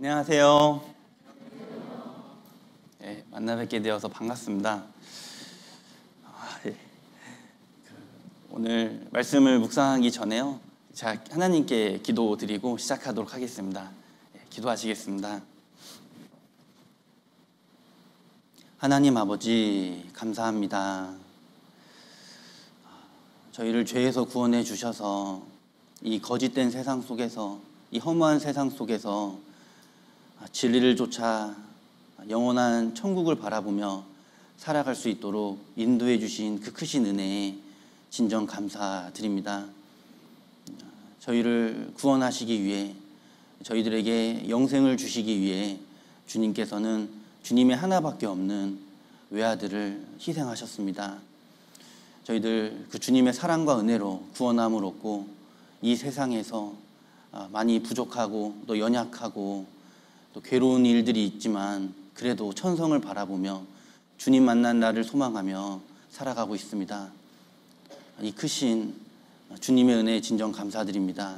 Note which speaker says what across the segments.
Speaker 1: 안녕하세요. 네, 만나 뵙게 되어서 반갑습니다. 오늘 말씀을 묵상하기 전에요, 제가 하나님께 기도드리고 시작하도록 하겠습니다. 기도하시겠습니다. 하나님 아버지, 감사합니다. 저희를 죄에서 구원해 주셔서 이 거짓된 세상 속에서, 이 허무한 세상 속에서 진리를 쫓아 영원한 천국을 바라보며 살아갈 수 있도록 인도해 주신 그 크신 은혜에 진정 감사드립니다. 저희를 구원하시기 위해, 저희들에게 영생을 주시기 위해 주님께서는 주님의 하나밖에 없는 외아들을 희생하셨습니다. 저희들 그 주님의 사랑과 은혜로 구원함을 얻고 이 세상에서 많이 부족하고 또 연약하고 또 괴로운 일들이 있지만 그래도 천성을 바라보며 주님 만난 날을 소망하며 살아가고 있습니다. 이 크신 주님의 은혜에 진정 감사드립니다.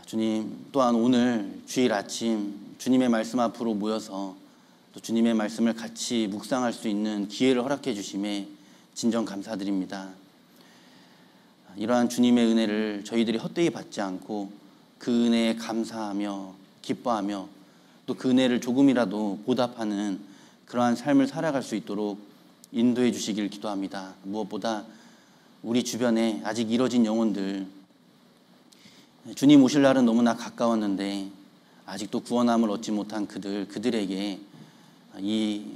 Speaker 1: 주님, 또한 오늘 주일 아침 주님의 말씀 앞으로 모여서 또 주님의 말씀을 같이 묵상할 수 있는 기회를 허락해 주심에 진정 감사드립니다. 이러한 주님의 은혜를 저희들이 헛되이 받지 않고 그 은혜에 감사하며 기뻐하며 또 그 은혜를 조금이라도 보답하는 그러한 삶을 살아갈 수 있도록 인도해 주시길 기도합니다. 무엇보다 우리 주변에 아직 이뤄진 영혼들, 주님 오실 날은 너무나 가까웠는데 아직도 구원함을 얻지 못한 그들에게 이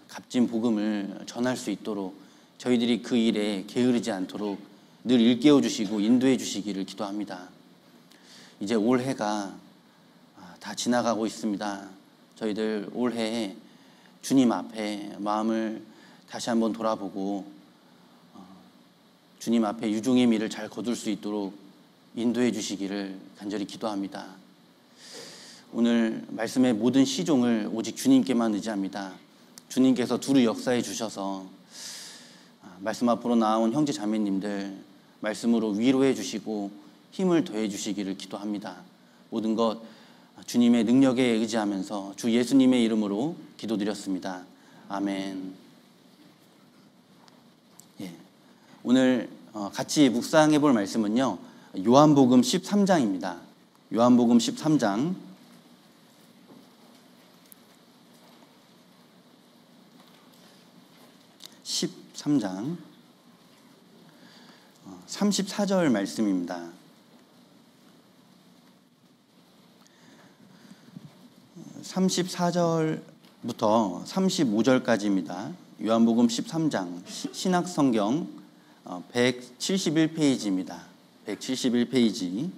Speaker 1: 값진 복음을 전할 수 있도록 저희들이 그 일에 게으르지 않도록 늘 일깨워 주시고 인도해 주시기를 기도합니다. 이제 올해가 다 지나가고 있습니다. 저희들 올해에 주님 앞에 마음을 다시 한번 돌아보고 주님 앞에 유종의 미를 잘 거둘 수 있도록 인도해 주시기를 간절히 기도합니다. 오늘 말씀의 모든 시종을 오직 주님께만 의지합니다. 주님께서 두루 역사해 주셔서 말씀 앞으로 나온 형제 자매님들 말씀으로 위로해 주시고 힘을 더해 주시기를 기도합니다. 모든 것 주님의 능력에 의지하면서 주 예수님의 이름으로 기도드렸습니다. 아멘. 오늘 같이 묵상해 볼 말씀은요, 요한복음 13장입니다. 요한복음 13장 34절 말씀입니다. 34절부터 35절까지입니다. 요한복음 13장 신약성경 171페이지입니다. 171페이지.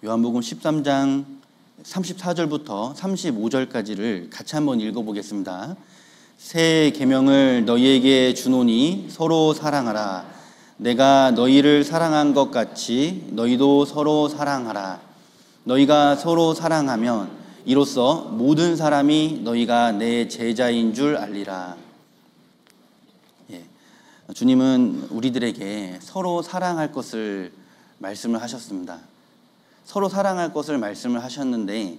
Speaker 1: 요한복음 13장 34절부터 35절까지를 같이 한번 읽어보겠습니다. 새 계명을 너희에게 주노니 서로 사랑하라. 내가 너희를 사랑한 것 같이 너희도 서로 사랑하라. 너희가 서로 사랑하면 이로써 모든 사람이 너희가 내 제자인 줄 알리라. 주님은 우리들에게 서로 사랑할 것을 말씀을 하셨습니다. 서로 사랑할 것을 말씀을 하셨는데,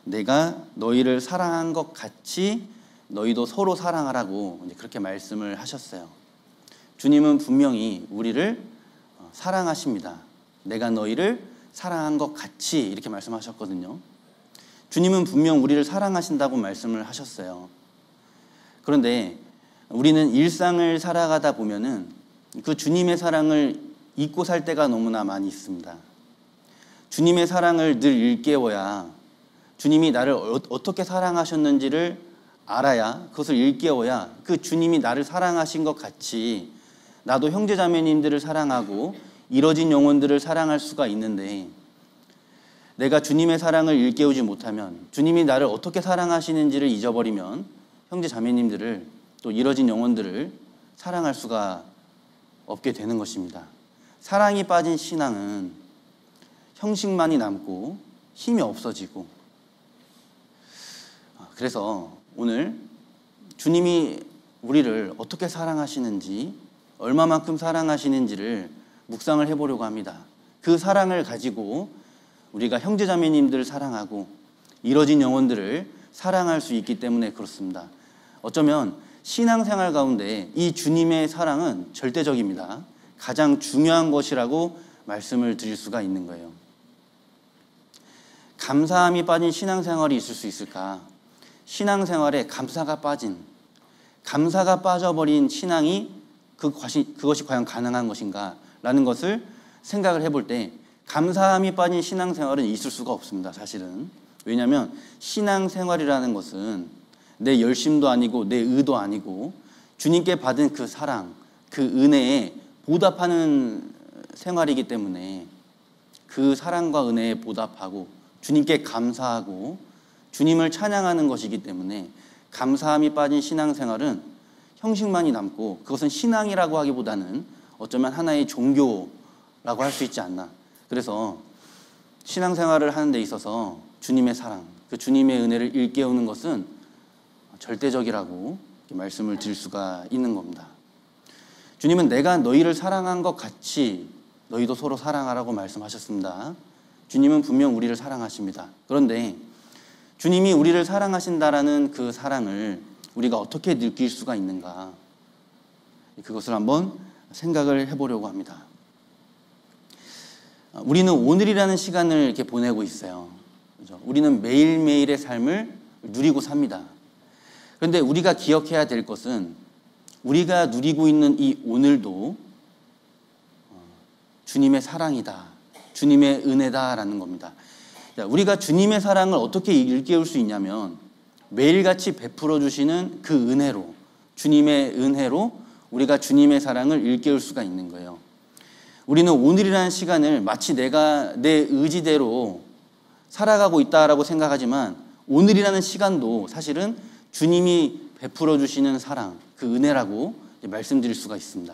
Speaker 1: 내가 너희를 사랑한 것 같이 너희도 서로 사랑하라고 그렇게 말씀을 하셨어요. 주님은 분명히 우리를 사랑하십니다. 내가 너희를 사랑한 것 같이 이렇게 말씀하셨거든요. 주님은 분명 우리를 사랑하신다고 말씀을 하셨어요. 그런데 우리는 일상을 살아가다 보면은 그 주님의 사랑을 잊고 살 때가 너무나 많이 있습니다. 주님의 사랑을 늘 일깨워야, 주님이 나를 어떻게 사랑하셨는지를 알아야, 그것을 일깨워야 그 주님이 나를 사랑하신 것 같이 나도 형제자매님들을 사랑하고 이뤄진 영혼들을 사랑할 수가 있는데, 내가 주님의 사랑을 일깨우지 못하면, 주님이 나를 어떻게 사랑하시는지를 잊어버리면 형제자매님들을 또 이뤄진 영혼들을 사랑할 수가 없게 되는 것입니다. 사랑이 빠진 신앙은 형식만이 남고 힘이 없어지고, 그래서 오늘 주님이 우리를 어떻게 사랑하시는지, 얼마만큼 사랑하시는지를 묵상을 해보려고 합니다. 그 사랑을 가지고 우리가 형제자매님들을 사랑하고 이뤄진 영혼들을 사랑할 수 있기 때문에 그렇습니다. 어쩌면 신앙생활 가운데 이 주님의 사랑은 절대적입니다. 가장 중요한 것이라고 말씀을 드릴 수가 있는 거예요. 감사함이 빠진 신앙생활이 있을 수 있을까? 신앙생활에 감사가 빠져버린 신앙이 그것이 과연 가능한 것인가? 라는 것을 생각을 해볼 때 감사함이 빠진 신앙생활은 있을 수가 없습니다. 사실은. 왜냐하면 신앙생활이라는 것은 내 열심도 아니고 내 의도 아니고 주님께 받은 그 사랑, 그 은혜에 보답하는 생활이기 때문에 그 사랑과 은혜에 보답하고 주님께 감사하고 주님을 찬양하는 것이기 때문에 감사함이 빠진 신앙생활은 형식만이 남고 그것은 신앙이라고 하기보다는 어쩌면 하나의 종교라고 할 수 있지 않나. 그래서 신앙생활을 하는 데 있어서 주님의 사랑, 그 주님의 은혜를 일깨우는 것은 절대적이라고 말씀을 드릴 수가 있는 겁니다. 주님은 내가 너희를 사랑한 것 같이 너희도 서로 사랑하라고 말씀하셨습니다. 주님은 분명 우리를 사랑하십니다. 그런데 주님이 우리를 사랑하신다라는 그 사랑을 우리가 어떻게 느낄 수가 있는가? 그것을 한번 생각을 해보려고 합니다. 우리는 오늘이라는 시간을 이렇게 보내고 있어요. 그렇죠? 우리는 매일매일의 삶을 누리고 삽니다. 그런데 우리가 기억해야 될 것은 우리가 누리고 있는 이 오늘도 주님의 사랑이다, 주님의 은혜다라는 겁니다. 우리가 주님의 사랑을 어떻게 일깨울 수 있냐면 매일같이 베풀어 주시는 그 은혜로, 주님의 은혜로 우리가 주님의 사랑을 일깨울 수가 있는 거예요. 우리는 오늘이라는 시간을 마치 내가 내 의지대로 살아가고 있다라고 생각하지만 오늘이라는 시간도 사실은 주님이 베풀어 주시는 사랑, 그 은혜라고 말씀드릴 수가 있습니다.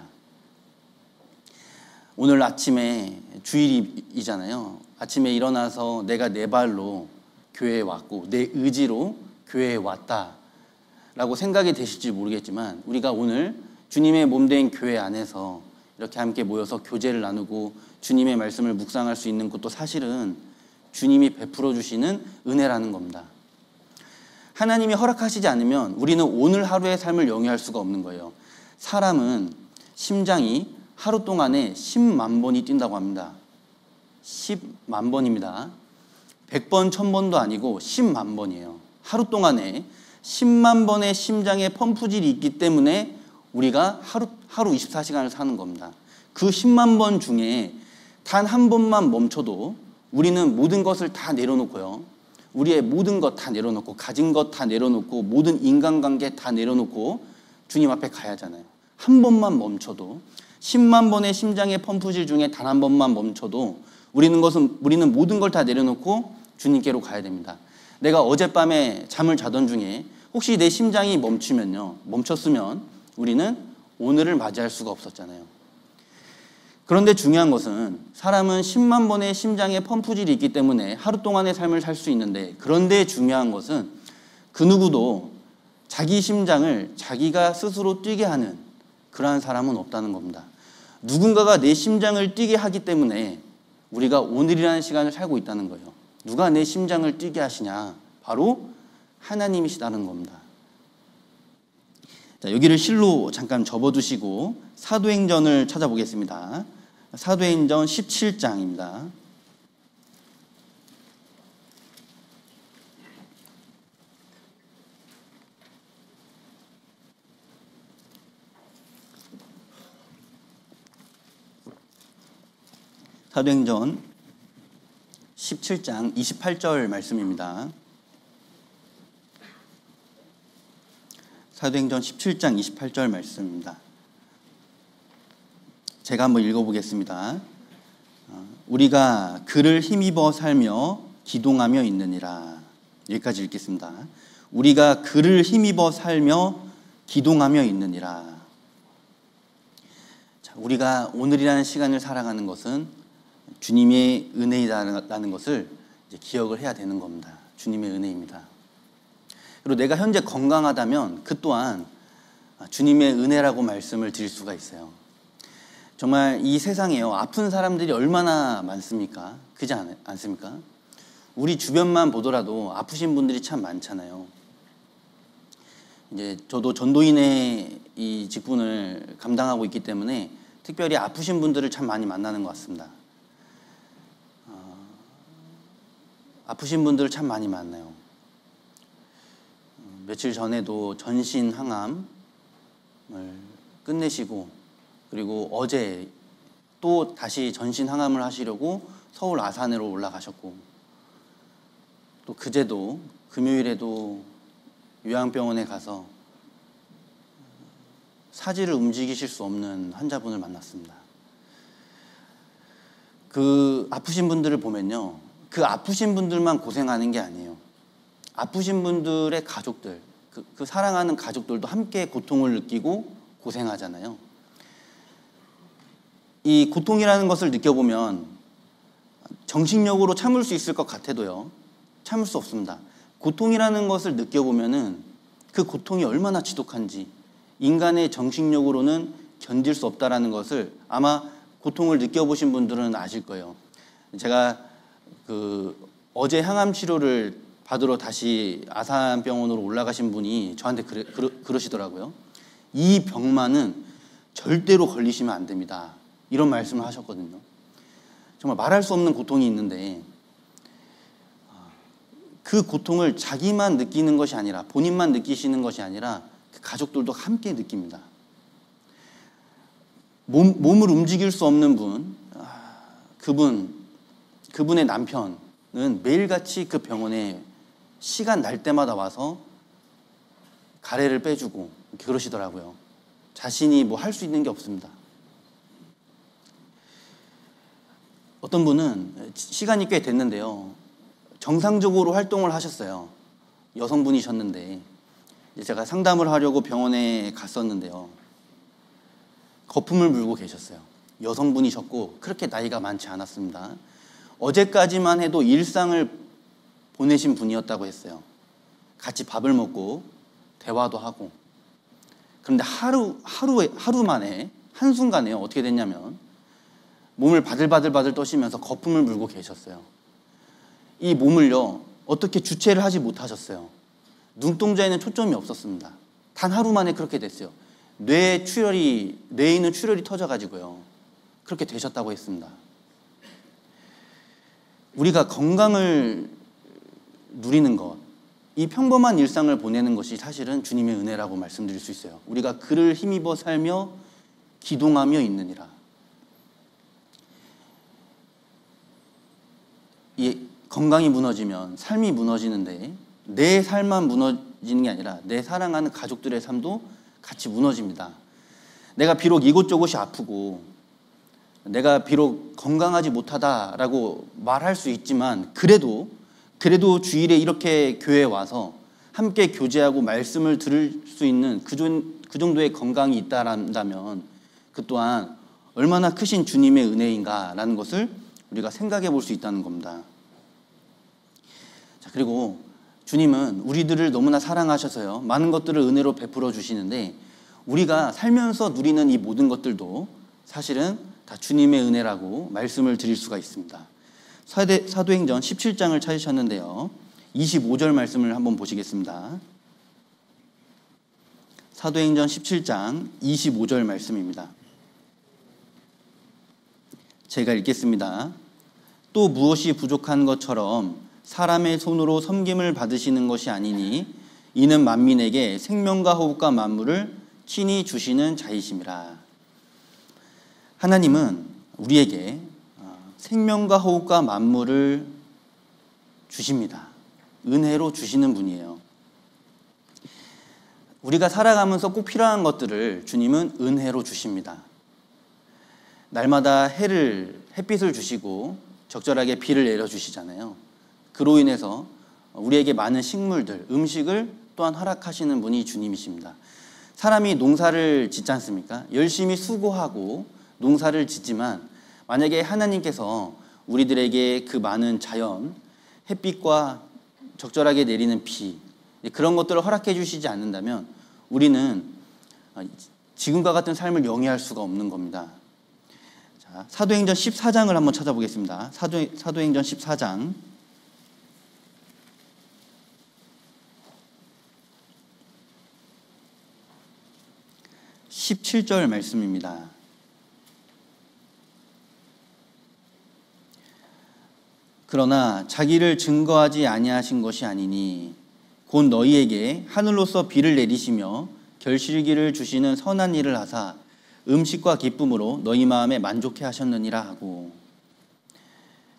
Speaker 1: 오늘 아침에 주일이잖아요. 아침에 일어나서 내가 내 발로 교회에 왔고 내 의지로 교회에 왔다라고 생각이 되실지 모르겠지만 우리가 오늘 주님의 몸된 교회 안에서 이렇게 함께 모여서 교제를 나누고 주님의 말씀을 묵상할 수 있는 것도 사실은 주님이 베풀어 주시는 은혜라는 겁니다. 하나님이 허락하시지 않으면 우리는 오늘 하루의 삶을 영위할 수가 없는 거예요. 사람은 심장이 하루 동안에 10만 번이 뛴다고 합니다. 10만 번입니다. 100번, 1000번도 아니고 10만 번이에요. 하루 동안에 10만 번의 심장의 펌프질이 있기 때문에 우리가 하루 24시간을 사는 겁니다. 그 10만 번 중에 단 한 번만 멈춰도 우리는 모든 것을 다 내려놓고요. 우리의 모든 것 다 내려놓고 가진 것 다 내려놓고 모든 인간관계 다 내려놓고 주님 앞에 가야 하잖아요. 한 번만 멈춰도 10만 번의 심장의 펌프질 중에 단 한 번만 멈춰도 우리는 모든 걸 다 내려놓고 주님께로 가야 됩니다. 내가 어젯밤에 잠을 자던 중에 혹시 내 심장이 멈췄으면 우리는 오늘을 맞이할 수가 없었잖아요. 그런데 중요한 것은 사람은 10만 번의 심장의 펌프질이 있기 때문에 하루 동안의 삶을 살 수 있는데 그런데 중요한 것은 그 누구도 자기 심장을 자기가 스스로 뛰게 하는 그러한 사람은 없다는 겁니다. 누군가가 내 심장을 뛰게 하기 때문에 우리가 오늘이라는 시간을 살고 있다는 거예요. 누가 내 심장을 뛰게 하시냐? 바로 하나님이시다는 겁니다. 자, 여기를 실로 잠깐 접어두시고 사도행전을 찾아보겠습니다. 사도행전 17장입니다. 사도행전 17장 28절 말씀입니다. 사도행전 17장 28절 말씀입니다. 제가 한번 읽어보겠습니다. 우리가 그를 힘입어 살며 기동하며 있느니라. 여기까지 읽겠습니다. 우리가 그를 힘입어 살며 기동하며 있느니라. 자, 우리가 오늘이라는 시간을 살아가는 것은 주님의 은혜이다라는 것을 이제 기억을 해야 되는 겁니다. 주님의 은혜입니다. 그리고 내가 현재 건강하다면 그 또한 주님의 은혜라고 말씀을 드릴 수가 있어요. 정말 이 세상에요, 아픈 사람들이 얼마나 많습니까? 그렇지 않습니까? 우리 주변만 보더라도 아프신 분들이 참 많잖아요. 이제 저도 전도인의 이 직분을 감당하고 있기 때문에 특별히 아프신 분들을 참 많이 만나는 것 같습니다. 아프신 분들 참 많이 만나요. 며칠 전에도 전신 항암을 끝내시고, 그리고 어제 또 다시 전신 항암을 하시려고 서울 아산으로 올라가셨고, 또 그제도 금요일에도 요양병원에 가서 사지를 움직이실 수 없는 환자분을 만났습니다. 그 아프신 분들을 보면요, 그 아프신 분들만 고생하는 게 아니에요. 아프신 분들의 가족들, 그 사랑하는 가족들도 함께 고통을 느끼고 고생하잖아요. 이 고통이라는 것을 느껴보면 정신력으로 참을 수 있을 것 같아도요, 참을 수 없습니다. 고통이라는 것을 느껴보면은 그 고통이 얼마나 지독한지 인간의 정신력으로는 견딜 수 없다라는 것을 아마 고통을 느껴보신 분들은 아실 거예요. 제가 어제 항암 치료를 받으러 다시 아산병원으로 올라가신 분이 저한테 그러시더라고요. 이 병만은 절대로 걸리시면 안 됩니다. 이런 말씀을 하셨거든요. 정말 말할 수 없는 고통이 있는데 그 고통을 자기만 느끼는 것이 아니라, 본인만 느끼시는 것이 아니라 그 가족들도 함께 느낍니다. 몸을 움직일 수 없는 분, 그분의 남편은 매일같이 그 병원에 시간 날 때마다 와서 가래를 빼주고 그러시더라고요. 자신이 뭐 할 수 있는 게 없습니다. 어떤 분은 시간이 꽤 됐는데요, 정상적으로 활동을 하셨어요. 여성분이셨는데 제가 상담을 하려고 병원에 갔었는데요, 거품을 물고 계셨어요. 여성분이셨고 그렇게 나이가 많지 않았습니다. 어제까지만 해도 일상을 보내신 분이었다고 했어요. 같이 밥을 먹고 대화도 하고. 그런데 하루 만에, 한순간에요, 어떻게 됐냐면 몸을 바들바들 떠시면서 거품을 물고 계셨어요. 이 몸을요, 어떻게 주체를 하지 못하셨어요. 눈동자에는 초점이 없었습니다. 단 하루 만에 그렇게 됐어요. 뇌에 있는 출혈이 터져가지고요, 그렇게 되셨다고 했습니다. 우리가 건강을 누리는 것, 이 평범한 일상을 보내는 것이 사실은 주님의 은혜라고 말씀드릴 수 있어요. 우리가 그를 힘입어 살며 기동하며 있느니라. 이 건강이 무너지면 삶이 무너지는데, 내 삶만 무너지는 게 아니라 내 사랑하는 가족들의 삶도 같이 무너집니다. 내가 비록 이곳저곳이 아프고 내가 비록 건강하지 못하다라고 말할 수 있지만, 그래도 주일에 이렇게 교회에 와서 함께 교제하고 말씀을 들을 수 있는 그 정도의 건강이 있다면 그 또한 얼마나 크신 주님의 은혜인가라는 것을 우리가 생각해 볼 수 있다는 겁니다. 자, 그리고 주님은 우리들을 너무나 사랑하셔서요, 많은 것들을 은혜로 베풀어 주시는데, 우리가 살면서 누리는 이 모든 것들도 사실은 다 주님의 은혜라고 말씀을 드릴 수가 있습니다. 사도행전 17장을 찾으셨는데요, 25절 말씀을 한번 보시겠습니다. 사도행전 17장 25절 말씀입니다. 제가 읽겠습니다. 또 무엇이 부족한 것처럼 사람의 손으로 섬김을 받으시는 것이 아니니 이는 만민에게 생명과 호흡과 만물을 친히 주시는 자이심이라. 하나님은 우리에게 생명과 호흡과 만물을 주십니다. 은혜로 주시는 분이에요. 우리가 살아가면서 꼭 필요한 것들을 주님은 은혜로 주십니다. 날마다 햇빛을 주시고 적절하게 비를 내려주시잖아요. 그로 인해서 우리에게 많은 식물들, 음식을 또한 허락하시는 분이 주님이십니다. 사람이 농사를 짓지 않습니까? 열심히 수고하고 농사를 짓지만 만약에 하나님께서 우리들에게 그 많은 자연, 햇빛과 적절하게 내리는 비, 그런 것들을 허락해 주시지 않는다면 우리는 지금과 같은 삶을 영위할 수가 없는 겁니다. 자, 사도행전 14장을 한번 찾아보겠습니다. 사도행전 14장 17절 말씀입니다. 그러나 자기를 증거하지 아니하신 것이 아니니 곧 너희에게 하늘로서 비를 내리시며 결실기를 주시는 선한 일을 하사 음식과 기쁨으로 너희 마음에 만족해 하셨느니라 하고,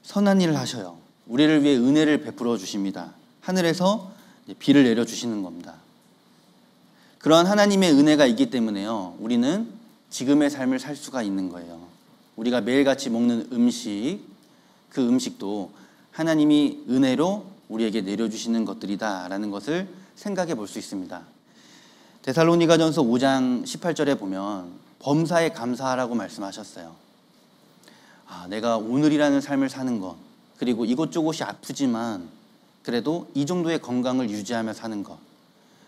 Speaker 1: 선한 일을 하셔요. 우리를 위해 은혜를 베풀어 주십니다. 하늘에서 비를 내려 주시는 겁니다. 그러한 하나님의 은혜가 있기 때문에요, 우리는 지금의 삶을 살 수가 있는 거예요. 우리가 매일같이 먹는 음식, 그 음식도 하나님이 은혜로 우리에게 내려주시는 것들이다라는 것을 생각해 볼 수 있습니다. 데살로니가전서 5장 18절에 보면 범사에 감사하라고 말씀하셨어요. 내가 오늘이라는 삶을 사는 것, 그리고 이곳저곳이 아프지만 그래도 이 정도의 건강을 유지하며 사는 것,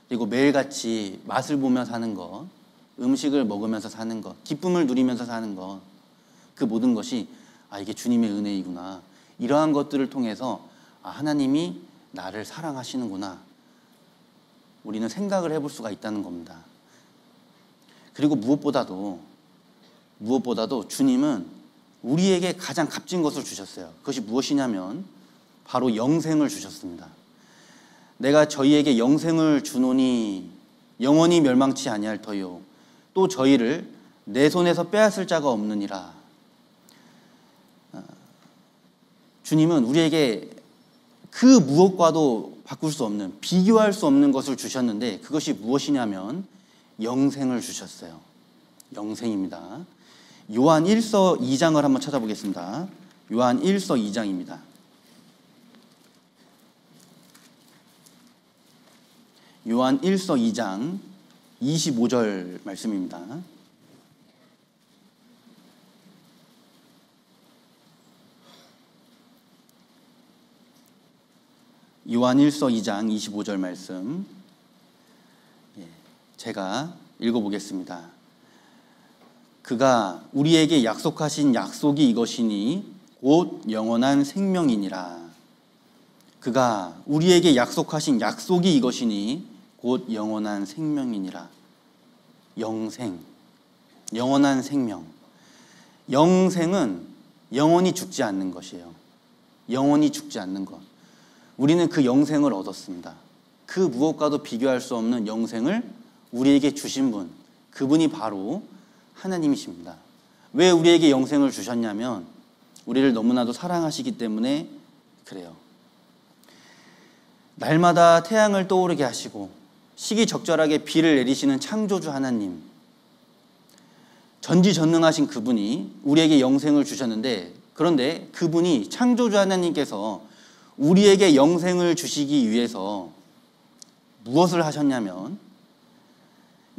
Speaker 1: 그리고 매일같이 맛을 보며 사는 것, 음식을 먹으면서 사는 것, 기쁨을 누리면서 사는 것, 그 모든 것이 이게 주님의 은혜이구나. 이러한 것들을 통해서 하나님이 나를 사랑하시는구나. 우리는 생각을 해볼 수가 있다는 겁니다. 그리고 무엇보다도 주님은 우리에게 가장 값진 것을 주셨어요. 그것이 무엇이냐면 바로 영생을 주셨습니다. 내가 저희에게 영생을 주노니 영원히 멸망치 아니할 터요 또 저희를 내 손에서 빼앗을 자가 없느니라. 주님은 우리에게 그 무엇과도 바꿀 수 없는, 비교할 수 없는 것을 주셨는데 그것이 무엇이냐면 영생을 주셨어요. 영생입니다. 요한 1서 2장을 한번 찾아보겠습니다. 요한 1서 2장입니다. 요한 1서 2장 25절 말씀입니다. 요한 1서 2장 25절 말씀 제가 읽어보겠습니다. 그가 우리에게 약속하신 약속이 이것이니 곧 영원한 생명이니라. 그가 우리에게 약속하신 약속이 이것이니 곧 영원한 생명이니라. 영생, 영원한 생명. 영생은 영원히 죽지 않는 것이에요. 영원히 죽지 않는 것. 우리는 그 영생을 얻었습니다. 그 무엇과도 비교할 수 없는 영생을 우리에게 주신 분, 그분이 바로 하나님이십니다. 왜 우리에게 영생을 주셨냐면 우리를 너무나도 사랑하시기 때문에 그래요. 날마다 태양을 떠오르게 하시고 시기적절하게 비를 내리시는 창조주 하나님, 전지전능하신 그분이 우리에게 영생을 주셨는데, 그런데 그분이 창조주 하나님께서 우리에게 영생을 주시기 위해서 무엇을 하셨냐면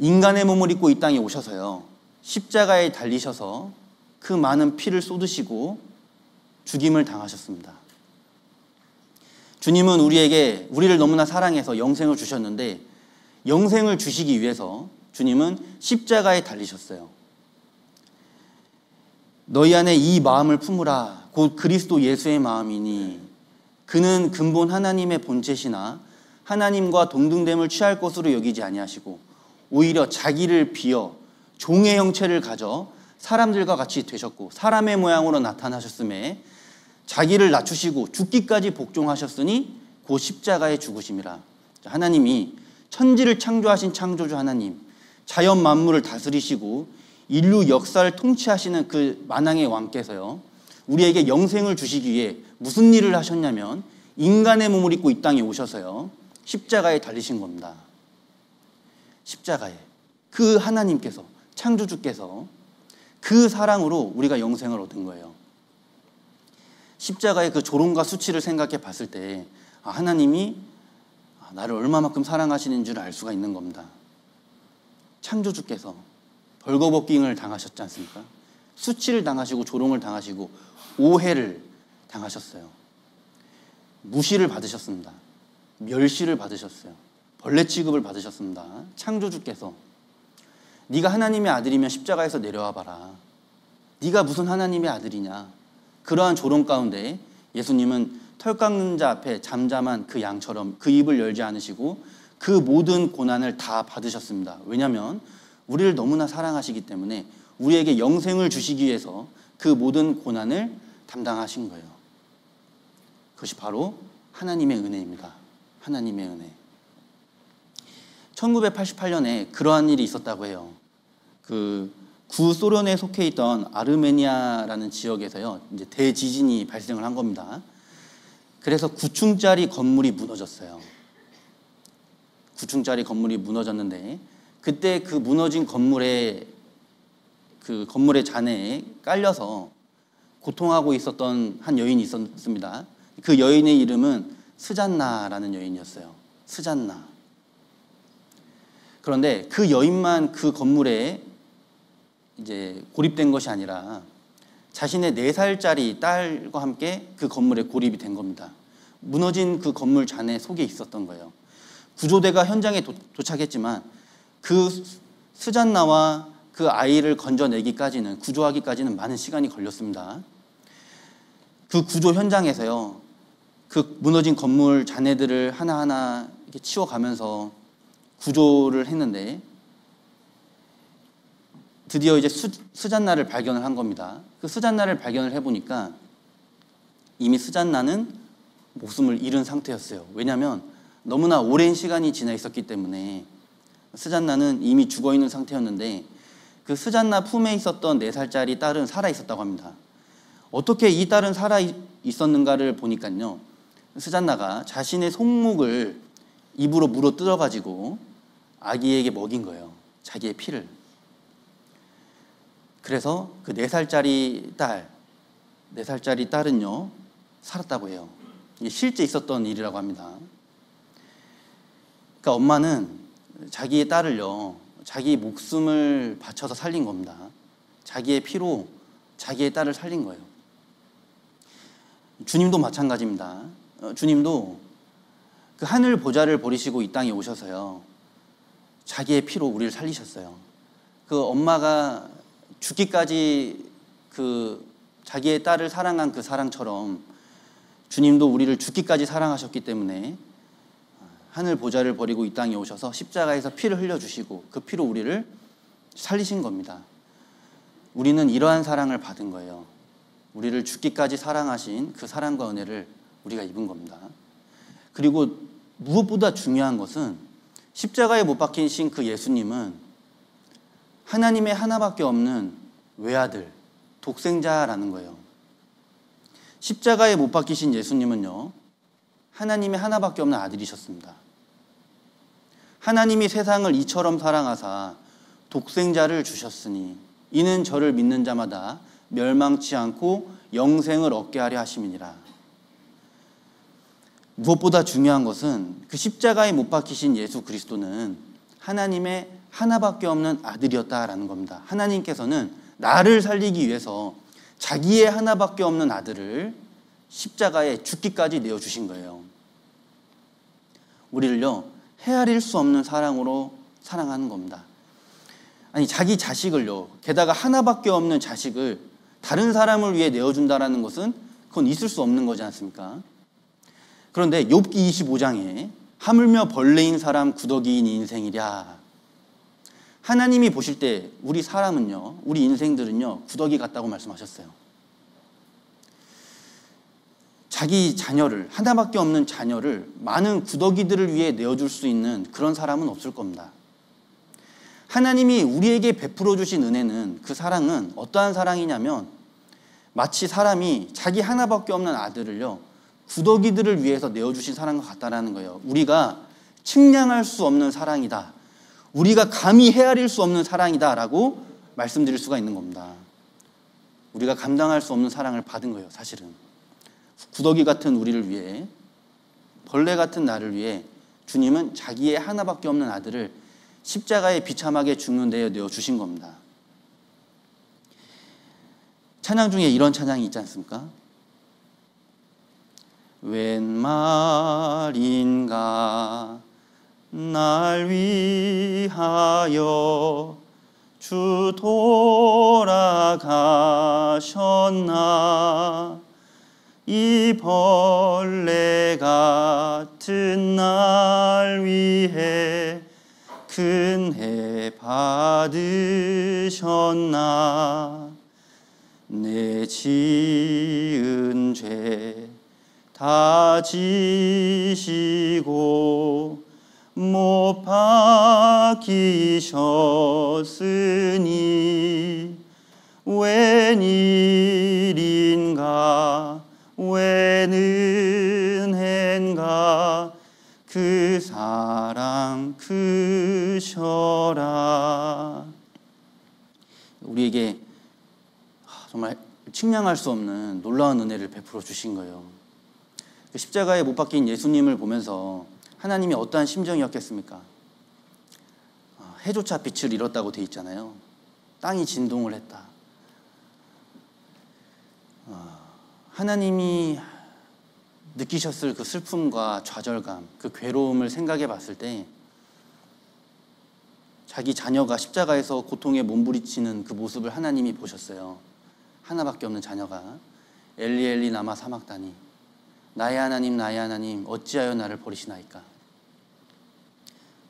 Speaker 1: 인간의 몸을 입고 이 땅에 오셔서요, 십자가에 달리셔서 그 많은 피를 쏟으시고 죽임을 당하셨습니다. 주님은 우리를 너무나 사랑해서 영생을 주셨는데, 영생을 주시기 위해서 주님은 십자가에 달리셨어요. 너희 안에 이 마음을 품으라. 곧 그리스도 예수의 마음이니 그는 근본 하나님의 본체시나 하나님과 동등됨을 취할 것으로 여기지 아니하시고 오히려 자기를 비어 종의 형체를 가져 사람들과 같이 되셨고 사람의 모양으로 나타나셨음에 자기를 낮추시고 죽기까지 복종하셨으니 곧 십자가에 죽으심이라. 하나님이 천지를 창조하신 창조주 하나님, 자연 만물을 다스리시고 인류 역사를 통치하시는 그 만왕의 왕께서요, 우리에게 영생을 주시기 위해 무슨 일을 하셨냐면 인간의 몸을 입고 이 땅에 오셔서요, 십자가에 달리신 겁니다. 십자가에. 그 하나님께서, 창조주께서 그 사랑으로 우리가 영생을 얻은 거예요. 십자가의 그 조롱과 수치를 생각해 봤을 때 하나님이 나를 얼마만큼 사랑하시는 줄 알 수가 있는 겁니다. 창조주께서 벌거벗김을 당하셨지 않습니까? 수치를 당하시고 조롱을 당하시고 오해를 당하셨어요. 무시를 받으셨습니다. 멸시를 받으셨어요. 벌레 취급을 받으셨습니다. 창조주께서 네가 하나님의 아들이면 십자가에서 내려와 봐라. 네가 무슨 하나님의 아들이냐. 그러한 조롱 가운데 예수님은 털 깎는 자 앞에 잠잠한 그 양처럼 그 입을 열지 않으시고 그 모든 고난을 다 받으셨습니다. 왜냐하면 우리를 너무나 사랑하시기 때문에 우리에게 영생을 주시기 위해서 그 모든 고난을 담당하신 거예요. 그것이 바로 하나님의 은혜입니다. 하나님의 은혜. 1988년에 그러한 일이 있었다고 해요. 그 구소련에 속해 있던 아르메니아라는 지역에서요, 이제 대지진이 발생을 한 겁니다. 그래서 9층짜리 건물이 무너졌어요. 9층짜리 건물이 무너졌는데 그때 그 무너진 건물의 잔해에 깔려서 고통하고 있었던 한 여인이 있었습니다. 그 여인의 이름은 스잔나라는 여인이었어요. 스잔나. 그런데 그 여인만 그 건물에 이제 고립된 것이 아니라 자신의 4살짜리 딸과 함께 그 건물에 고립이 된 겁니다. 무너진 그 건물 잔해 속에 있었던 거예요. 구조대가 현장에 도착했지만 그 스잔나와 그 아이를 건져내기까지는, 구조하기까지는 많은 시간이 걸렸습니다. 그 구조 현장에서요, 그 무너진 건물 잔해들을 하나하나 이렇게 치워가면서 구조를 했는데 드디어 이제 스잔나를 발견을 한 겁니다. 그 스잔나를 발견을 해보니까 이미 스잔나는 목숨을 잃은 상태였어요. 왜냐하면 너무나 오랜 시간이 지나 있었기 때문에 스잔나는 이미 죽어있는 상태였는데 그 스잔나 품에 있었던 4살짜리 딸은 살아있었다고 합니다. 어떻게 이 딸은 살아있었는가를 보니까요, 스잔나가 자신의 손목을 입으로 물어 뜯어가지고 아기에게 먹인 거예요. 자기의 피를. 그래서 그 4살짜리 딸은요, 살았다고 해요. 이게 실제 있었던 일이라고 합니다. 그러니까 엄마는 자기의 딸을요, 자기 목숨을 바쳐서 살린 겁니다. 자기의 피로 자기의 딸을 살린 거예요. 주님도 마찬가지입니다. 주님도 그 하늘 보좌를 버리시고 이 땅에 오셔서요, 자기의 피로 우리를 살리셨어요. 그 엄마가 죽기까지 그 자기의 딸을 사랑한 그 사랑처럼 주님도 우리를 죽기까지 사랑하셨기 때문에 하늘 보좌를 버리고 이 땅에 오셔서 십자가에서 피를 흘려주시고 그 피로 우리를 살리신 겁니다. 우리는 이러한 사랑을 받은 거예요. 우리를 죽기까지 사랑하신 그 사랑과 은혜를 우리가 입은 겁니다. 그리고 무엇보다 중요한 것은 십자가에 못 박히신 그 예수님은 하나님의 하나밖에 없는 외아들, 독생자라는 거예요. 십자가에 못 박히신 예수님은요, 하나님의 하나밖에 없는 아들이셨습니다. 하나님이 세상을 이처럼 사랑하사 독생자를 주셨으니 이는 저를 믿는 자마다 멸망치 않고 영생을 얻게 하려 하심이니라. 무엇보다 중요한 것은 그 십자가에 못 박히신 예수 그리스도는 하나님의 하나밖에 없는 아들이었다라는 겁니다. 하나님께서는 나를 살리기 위해서 자기의 하나밖에 없는 아들을 십자가에 죽기까지 내어주신 거예요. 우리를요, 헤아릴 수 없는 사랑으로 사랑하는 겁니다. 아니, 자기 자식을요, 게다가 하나밖에 없는 자식을 다른 사람을 위해 내어준다는 것은 그건 있을 수 없는 거지 않습니까? 그런데 욥기 25장에 하물며 벌레인 사람 구더기인 인생이랴. 하나님이 보실 때 우리 사람은요, 우리 인생들은요, 구더기 같다고 말씀하셨어요. 자기 자녀를, 하나밖에 없는 자녀를 많은 구더기들을 위해 내어줄 수 있는 그런 사람은 없을 겁니다. 하나님이 우리에게 베풀어 주신 은혜는, 그 사랑은 어떠한 사랑이냐면 마치 사람이 자기 하나밖에 없는 아들을요, 구더기들을 위해서 내어주신 사랑과 같다라는 거예요. 우리가 측량할 수 없는 사랑이다, 우리가 감히 헤아릴 수 없는 사랑이다 라고 말씀드릴 수가 있는 겁니다. 우리가 감당할 수 없는 사랑을 받은 거예요. 사실은 구더기 같은 우리를 위해, 벌레 같은 나를 위해 주님은 자기의 하나밖에 없는 아들을 십자가에 비참하게 죽는 데에 내어주신 겁니다. 찬양 중에 이런 찬양이 있지 않습니까? 웬 말인가 날 위하여 주 돌아가셨나. 이 벌레 같은 날 위해 큰해 받으셨나. 내 지은 죄 다 지시고 못 박히셨으니 웬일인가 웬 은혜인가 그 사랑 크셔라. 우리에게 정말 측량할 수 없는 놀라운 은혜를 베풀어 주신 거예요. 그 십자가에 못 박힌 예수님을 보면서 하나님이 어떠한 심정이었겠습니까? 해조차 빛을 잃었다고 돼 있잖아요. 땅이 진동을 했다. 하나님이 느끼셨을 그 슬픔과 좌절감, 그 괴로움을 생각해 봤을 때 자기 자녀가 십자가에서 고통에 몸부리치는 그 모습을 하나님이 보셨어요. 하나밖에 없는 자녀가 엘리 엘리 라마 사막다니, 나의 하나님 어찌하여 나를 버리시나이까.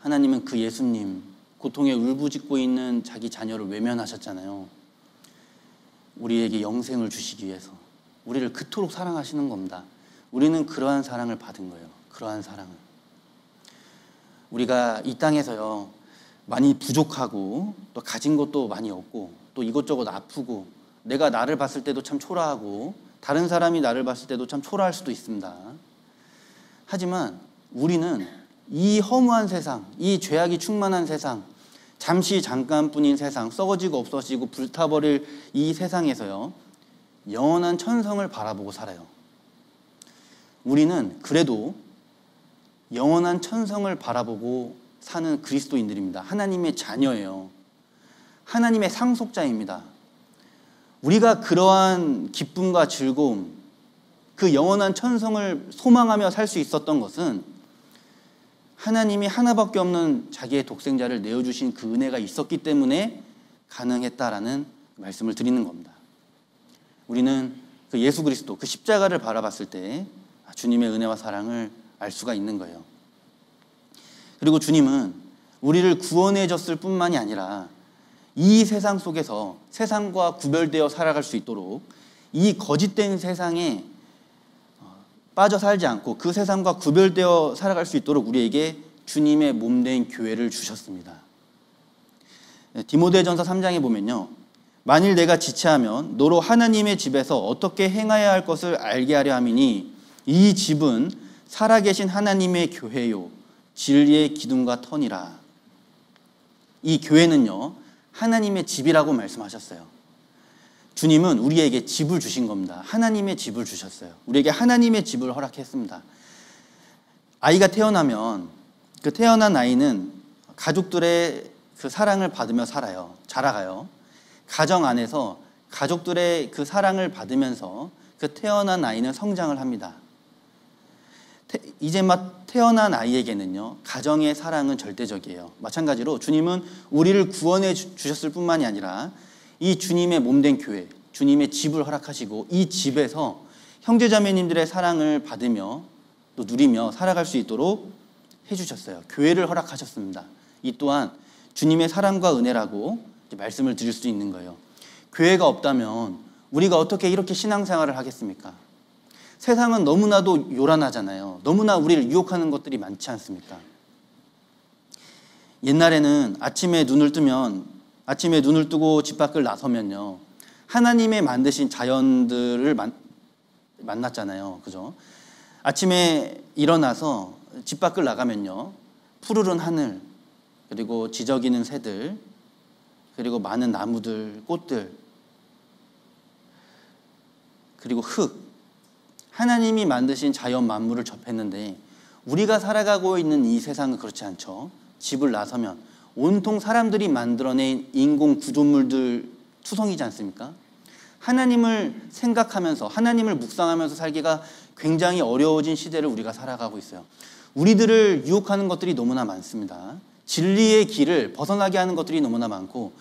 Speaker 1: 하나님은 그 예수님, 고통에 울부짖고 있는 자기 자녀를 외면하셨잖아요. 우리에게 영생을 주시기 위해서 우리를 그토록 사랑하시는 겁니다. 우리는 그러한 사랑을 받은 거예요. 그러한 사랑을. 우리가 이 땅에서요 많이 부족하고 또 가진 것도 많이 없고 또 이것저것 아프고 내가 나를 봤을 때도 참 초라하고 다른 사람이 나를 봤을 때도 참 초라할 수도 있습니다. 하지만 우리는 이 허무한 세상, 이 죄악이 충만한 세상, 잠깐뿐인 세상, 썩어지고 없어지고 불타버릴 이 세상에서요 영원한 천성을 바라보고 살아요. 우리는 그래도 영원한 천성을 바라보고 사는 그리스도인들입니다. 하나님의 자녀예요. 하나님의 상속자입니다. 우리가 그러한 기쁨과 즐거움, 그 영원한 천성을 소망하며 살 수 있었던 것은 하나님이 하나밖에 없는 자기의 독생자를 내어주신 그 은혜가 있었기 때문에 가능했다라는 말씀을 드리는 겁니다. 우리는 그 예수 그리스도, 그 십자가를 바라봤을 때 주님의 은혜와 사랑을 알 수가 있는 거예요. 그리고 주님은 우리를 구원해 줬을 뿐만이 아니라 이 세상 속에서 세상과 구별되어 살아갈 수 있도록 이 거짓된 세상에 빠져 살지 않고 그 세상과 구별되어 살아갈 수 있도록 우리에게 주님의 몸된 교회를 주셨습니다. 디모데전서 3장에 보면요, 만일 내가 지체하면 너로 하나님의 집에서 어떻게 행하여야 할 것을 알게 하려 함이니 이 집은 살아계신 하나님의 교회요 진리의 기둥과 터니라. 이 교회는요 하나님의 집이라고 말씀하셨어요. 주님은 우리에게 집을 주신 겁니다. 하나님의 집을 주셨어요. 우리에게 하나님의 집을 허락했습니다. 아이가 태어나면 그 태어난 아이는 가족들의 그 사랑을 받으며 살아요. 자라가요. 가정 안에서 가족들의 그 사랑을 받으면서 그 태어난 아이는 성장을 합니다. 이제 막 태어난 아이에게는요 가정의 사랑은 절대적이에요. 마찬가지로 주님은 우리를 구원해 주셨을 뿐만이 아니라 이 주님의 몸된 교회, 주님의 집을 허락하시고 이 집에서 형제자매님들의 사랑을 받으며 또 누리며 살아갈 수 있도록 해주셨어요. 교회를 허락하셨습니다. 이 또한 주님의 사랑과 은혜라고 말씀을 드릴 수 있는 거예요. 교회가 없다면 우리가 어떻게 이렇게 신앙생활을 하겠습니까? 세상은 너무나도 요란하잖아요. 너무나 우리를 유혹하는 것들이 많지 않습니까? 옛날에는 아침에 눈을 뜨고 집 밖을 나서면요 하나님의 만드신 자연들을 만났잖아요. 그죠? 아침에 일어나서 집 밖을 나가면요 푸르른 하늘, 그리고 지저귀는 새들, 그리고 많은 나무들, 꽃들, 그리고 흙, 하나님이 만드신 자연 만물을 접했는데 우리가 살아가고 있는 이 세상은 그렇지 않죠. 집을 나서면 온통 사람들이 만들어낸 인공 구조물들 투성이지 않습니까? 하나님을 생각하면서 하나님을 묵상하면서 살기가 굉장히 어려워진 시대를 우리가 살아가고 있어요. 우리들을 유혹하는 것들이 너무나 많습니다. 진리의 길을 벗어나게 하는 것들이 너무나 많고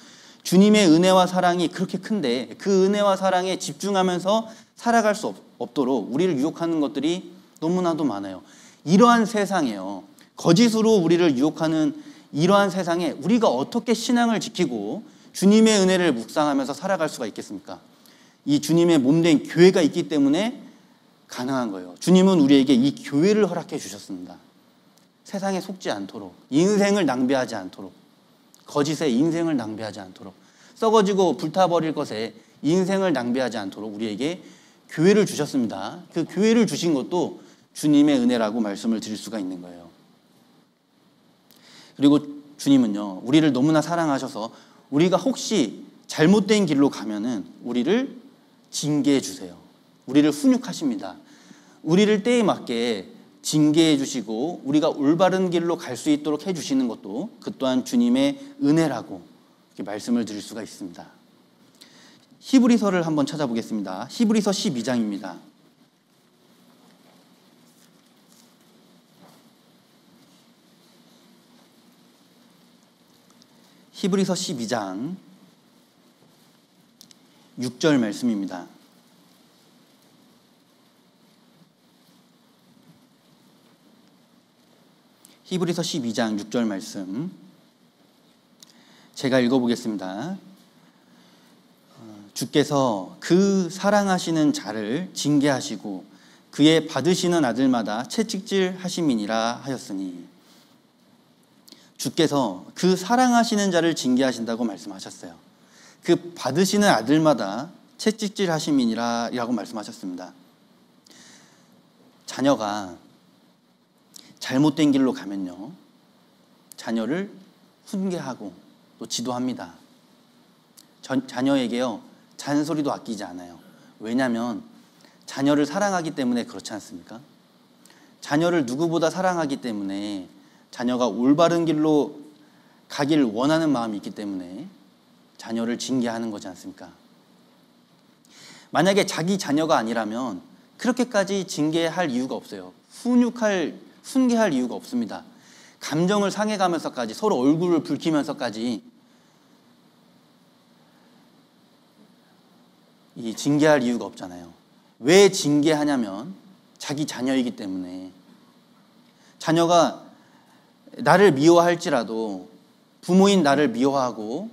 Speaker 1: 주님의 은혜와 사랑이 그렇게 큰데 그 은혜와 사랑에 집중하면서 살아갈 수 없도록 우리를 유혹하는 것들이 너무나도 많아요. 이러한 세상에요, 거짓으로 우리를 유혹하는 이러한 세상에 우리가 어떻게 신앙을 지키고 주님의 은혜를 묵상하면서 살아갈 수가 있겠습니까? 이 주님의 몸된 교회가 있기 때문에 가능한 거예요. 주님은 우리에게 이 교회를 허락해 주셨습니다. 세상에 속지 않도록, 인생을 낭비하지 않도록, 거짓에 인생을 낭비하지 않도록, 썩어지고 불타버릴 것에 인생을 낭비하지 않도록 우리에게 교회를 주셨습니다. 그 교회를 주신 것도 주님의 은혜라고 말씀을 드릴 수가 있는 거예요. 그리고 주님은요, 우리를 너무나 사랑하셔서 우리가 혹시 잘못된 길로 가면은 우리를 징계해 주세요. 우리를 훈육하십니다. 우리를 때에 맞게 징계해 주시고 우리가 올바른 길로 갈 수 있도록 해 주시는 것도 그 또한 주님의 은혜라고 이렇게 말씀을 드릴 수가 있습니다. 히브리서를 한번 찾아보겠습니다. 히브리서 12장입니다. 히브리서 12장 6절 말씀입니다. 히브리서 12장 6절 말씀 제가 읽어보겠습니다. 주께서 그 사랑하시는 자를 징계하시고 그의 받으시는 아들마다 채찍질 하심이니라 하였으니, 주께서 그 사랑하시는 자를 징계하신다고 말씀하셨어요. 그 받으시는 아들마다 채찍질 하심이니라 라고 말씀하셨습니다. 자녀가 잘못된 길로 가면요, 자녀를 훈계하고 또 지도합니다. 자녀에게요, 잔소리도 아끼지 않아요. 왜냐하면 자녀를 사랑하기 때문에 그렇지 않습니까? 자녀를 누구보다 사랑하기 때문에 자녀가 올바른 길로 가길 원하는 마음이 있기 때문에 자녀를 징계하는 거지 않습니까? 만약에 자기 자녀가 아니라면 그렇게까지 징계할 이유가 없어요. 훈계할 이유가 없습니다. 감정을 상해가면서까지, 서로 얼굴을 붉히면서까지 이 징계할 이유가 없잖아요. 왜 징계하냐면 자기 자녀이기 때문에. 자녀가 나를 미워할지라도, 부모인 나를 미워하고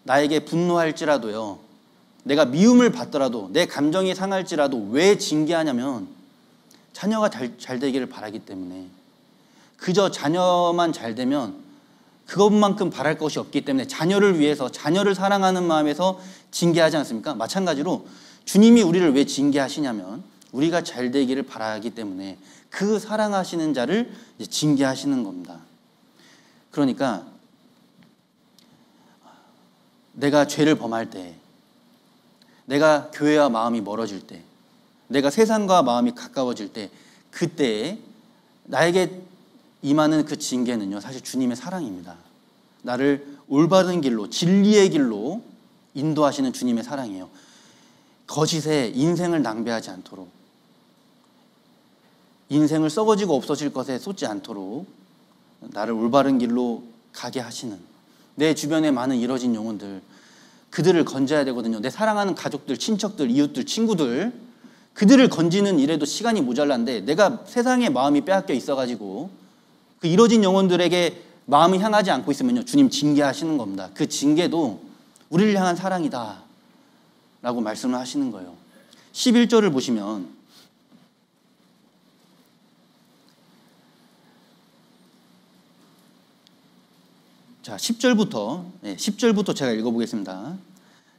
Speaker 1: 나에게 분노할지라도요, 내가 미움을 받더라도, 내 감정이 상할지라도 왜 징계하냐면 자녀가 잘 되기를 바라기 때문에. 그저 자녀만 잘 되면 그것만큼 바랄 것이 없기 때문에 자녀를 위해서, 자녀를 사랑하는 마음에서 징계하지 않습니까? 마찬가지로 주님이 우리를 왜 징계하시냐면 우리가 잘 되기를 바라기 때문에 그 사랑하시는 자를 징계하시는 겁니다. 그러니까 내가 죄를 범할 때, 내가 교회와 마음이 멀어질 때, 내가 세상과 마음이 가까워질 때, 그때 나에게 임하는 그 징계는요, 사실 주님의 사랑입니다. 나를 올바른 길로, 진리의 길로 인도하시는 주님의 사랑이에요. 거짓에 인생을 낭비하지 않도록, 인생을 썩어지고 없어질 것에 쏟지 않도록 나를 올바른 길로 가게 하시는, 내 주변에 많은 이뤄진 영혼들, 그들을 건져야 되거든요. 내 사랑하는 가족들, 친척들, 이웃들, 친구들, 그들을 건지는 일에도 시간이 모자란데 내가 세상에 마음이 빼앗겨 있어가지고 그 이뤄진 영혼들에게 마음을 향하지 않고 있으면요, 주님 징계하시는 겁니다. 그 징계도 우리를 향한 사랑이다 라고 말씀을 하시는 거예요. 11절을 보시면 자, 10절부터 제가 읽어보겠습니다.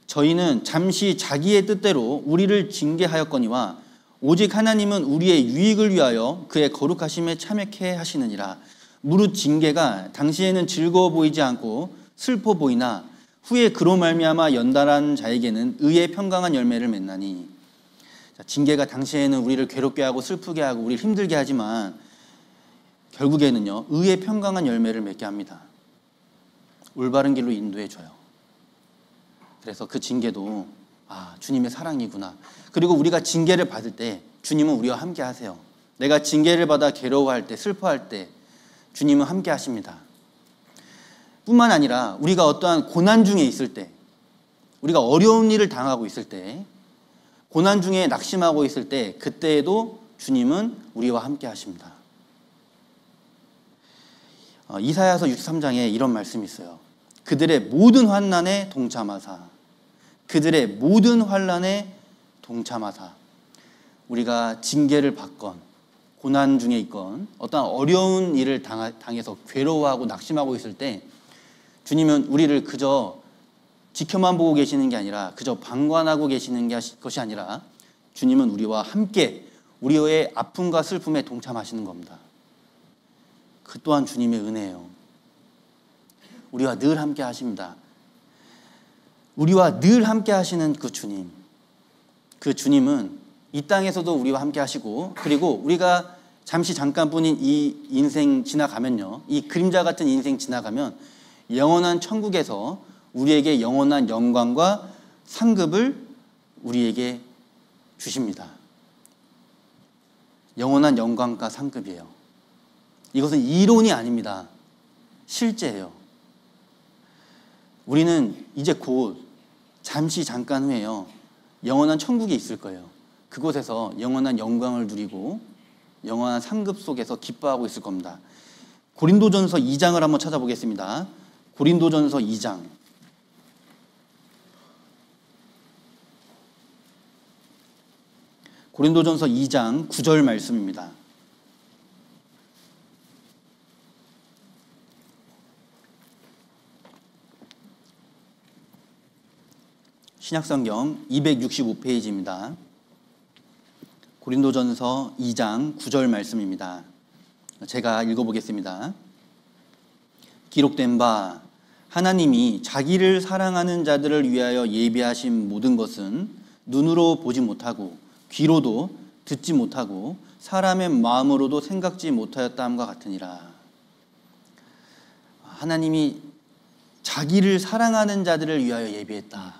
Speaker 1: 저희는 잠시 자기의 뜻대로 우리를 징계하였거니와 오직 하나님은 우리의 유익을 위하여 그의 거룩하심에 참여케 하시느니라. 무릇 징계가 당시에는 즐거워 보이지 않고 슬퍼 보이나 후에 그로 말미암아 연단한 자에게는 의의 평강한 열매를 맺나니. 자, 징계가 당시에는 우리를 괴롭게 하고 슬프게 하고 우리를 힘들게 하지만 결국에는요, 의의 평강한 열매를 맺게 합니다. 올바른 길로 인도해 줘요. 그래서 그 징계도 주님의 사랑이구나. 그리고 우리가 징계를 받을 때 주님은 우리와 함께 하세요. 내가 징계를 받아 괴로워할 때, 슬퍼할 때 주님은 함께 하십니다. 뿐만 아니라 우리가 어떠한 고난 중에 있을 때, 우리가 어려운 일을 당하고 있을 때, 고난 중에 낙심하고 있을 때, 그때에도 주님은 우리와 함께 하십니다. 이사야서 63장에 이런 말씀이 있어요. 그들의 모든 환난에 동참하사, 그들의 모든 환난에 동참하사. 우리가 징계를 받건 고난 중에 있건 어떤 어려운 일을 당해서 괴로워하고 낙심하고 있을 때 주님은 우리를 그저 지켜만 보고 계시는 게 아니라, 그저 방관하고 계시는 것이 아니라 주님은 우리와 함께 우리의 아픔과 슬픔에 동참하시는 겁니다. 그 또한 주님의 은혜예요. 우리와 늘 함께 하십니다. 우리와 늘 함께 하시는 그 주님, 그 주님은 이 땅에서도 우리와 함께 하시고, 그리고 우리가 잠깐뿐인 이 인생 지나가면요, 이 그림자 같은 인생 지나가면 영원한 천국에서 우리에게 영원한 영광과 상급을 우리에게 주십니다. 영원한 영광과 상급이에요. 이것은 이론이 아닙니다. 실제예요. 우리는 이제 곧 잠깐 후에요, 영원한 천국에 있을 거예요. 그곳에서 영원한 영광을 누리고 영원한 상급 속에서 기뻐하고 있을 겁니다. 고린도전서 2장을 한번 찾아보겠습니다. 고린도전서 2장. 고린도전서 2장 9절 말씀입니다. 신약성경 265페이지입니다. 고린도전서 2장 9절 말씀입니다. 제가 읽어보겠습니다. 기록된 바 하나님이 자기를 사랑하는 자들을 위하여 예비하신 모든 것은 눈으로 보지 못하고 귀로도 듣지 못하고 사람의 마음으로도 생각지 못하였다 함과 같으니라. 하나님이 자기를 사랑하는 자들을 위하여 예비했다.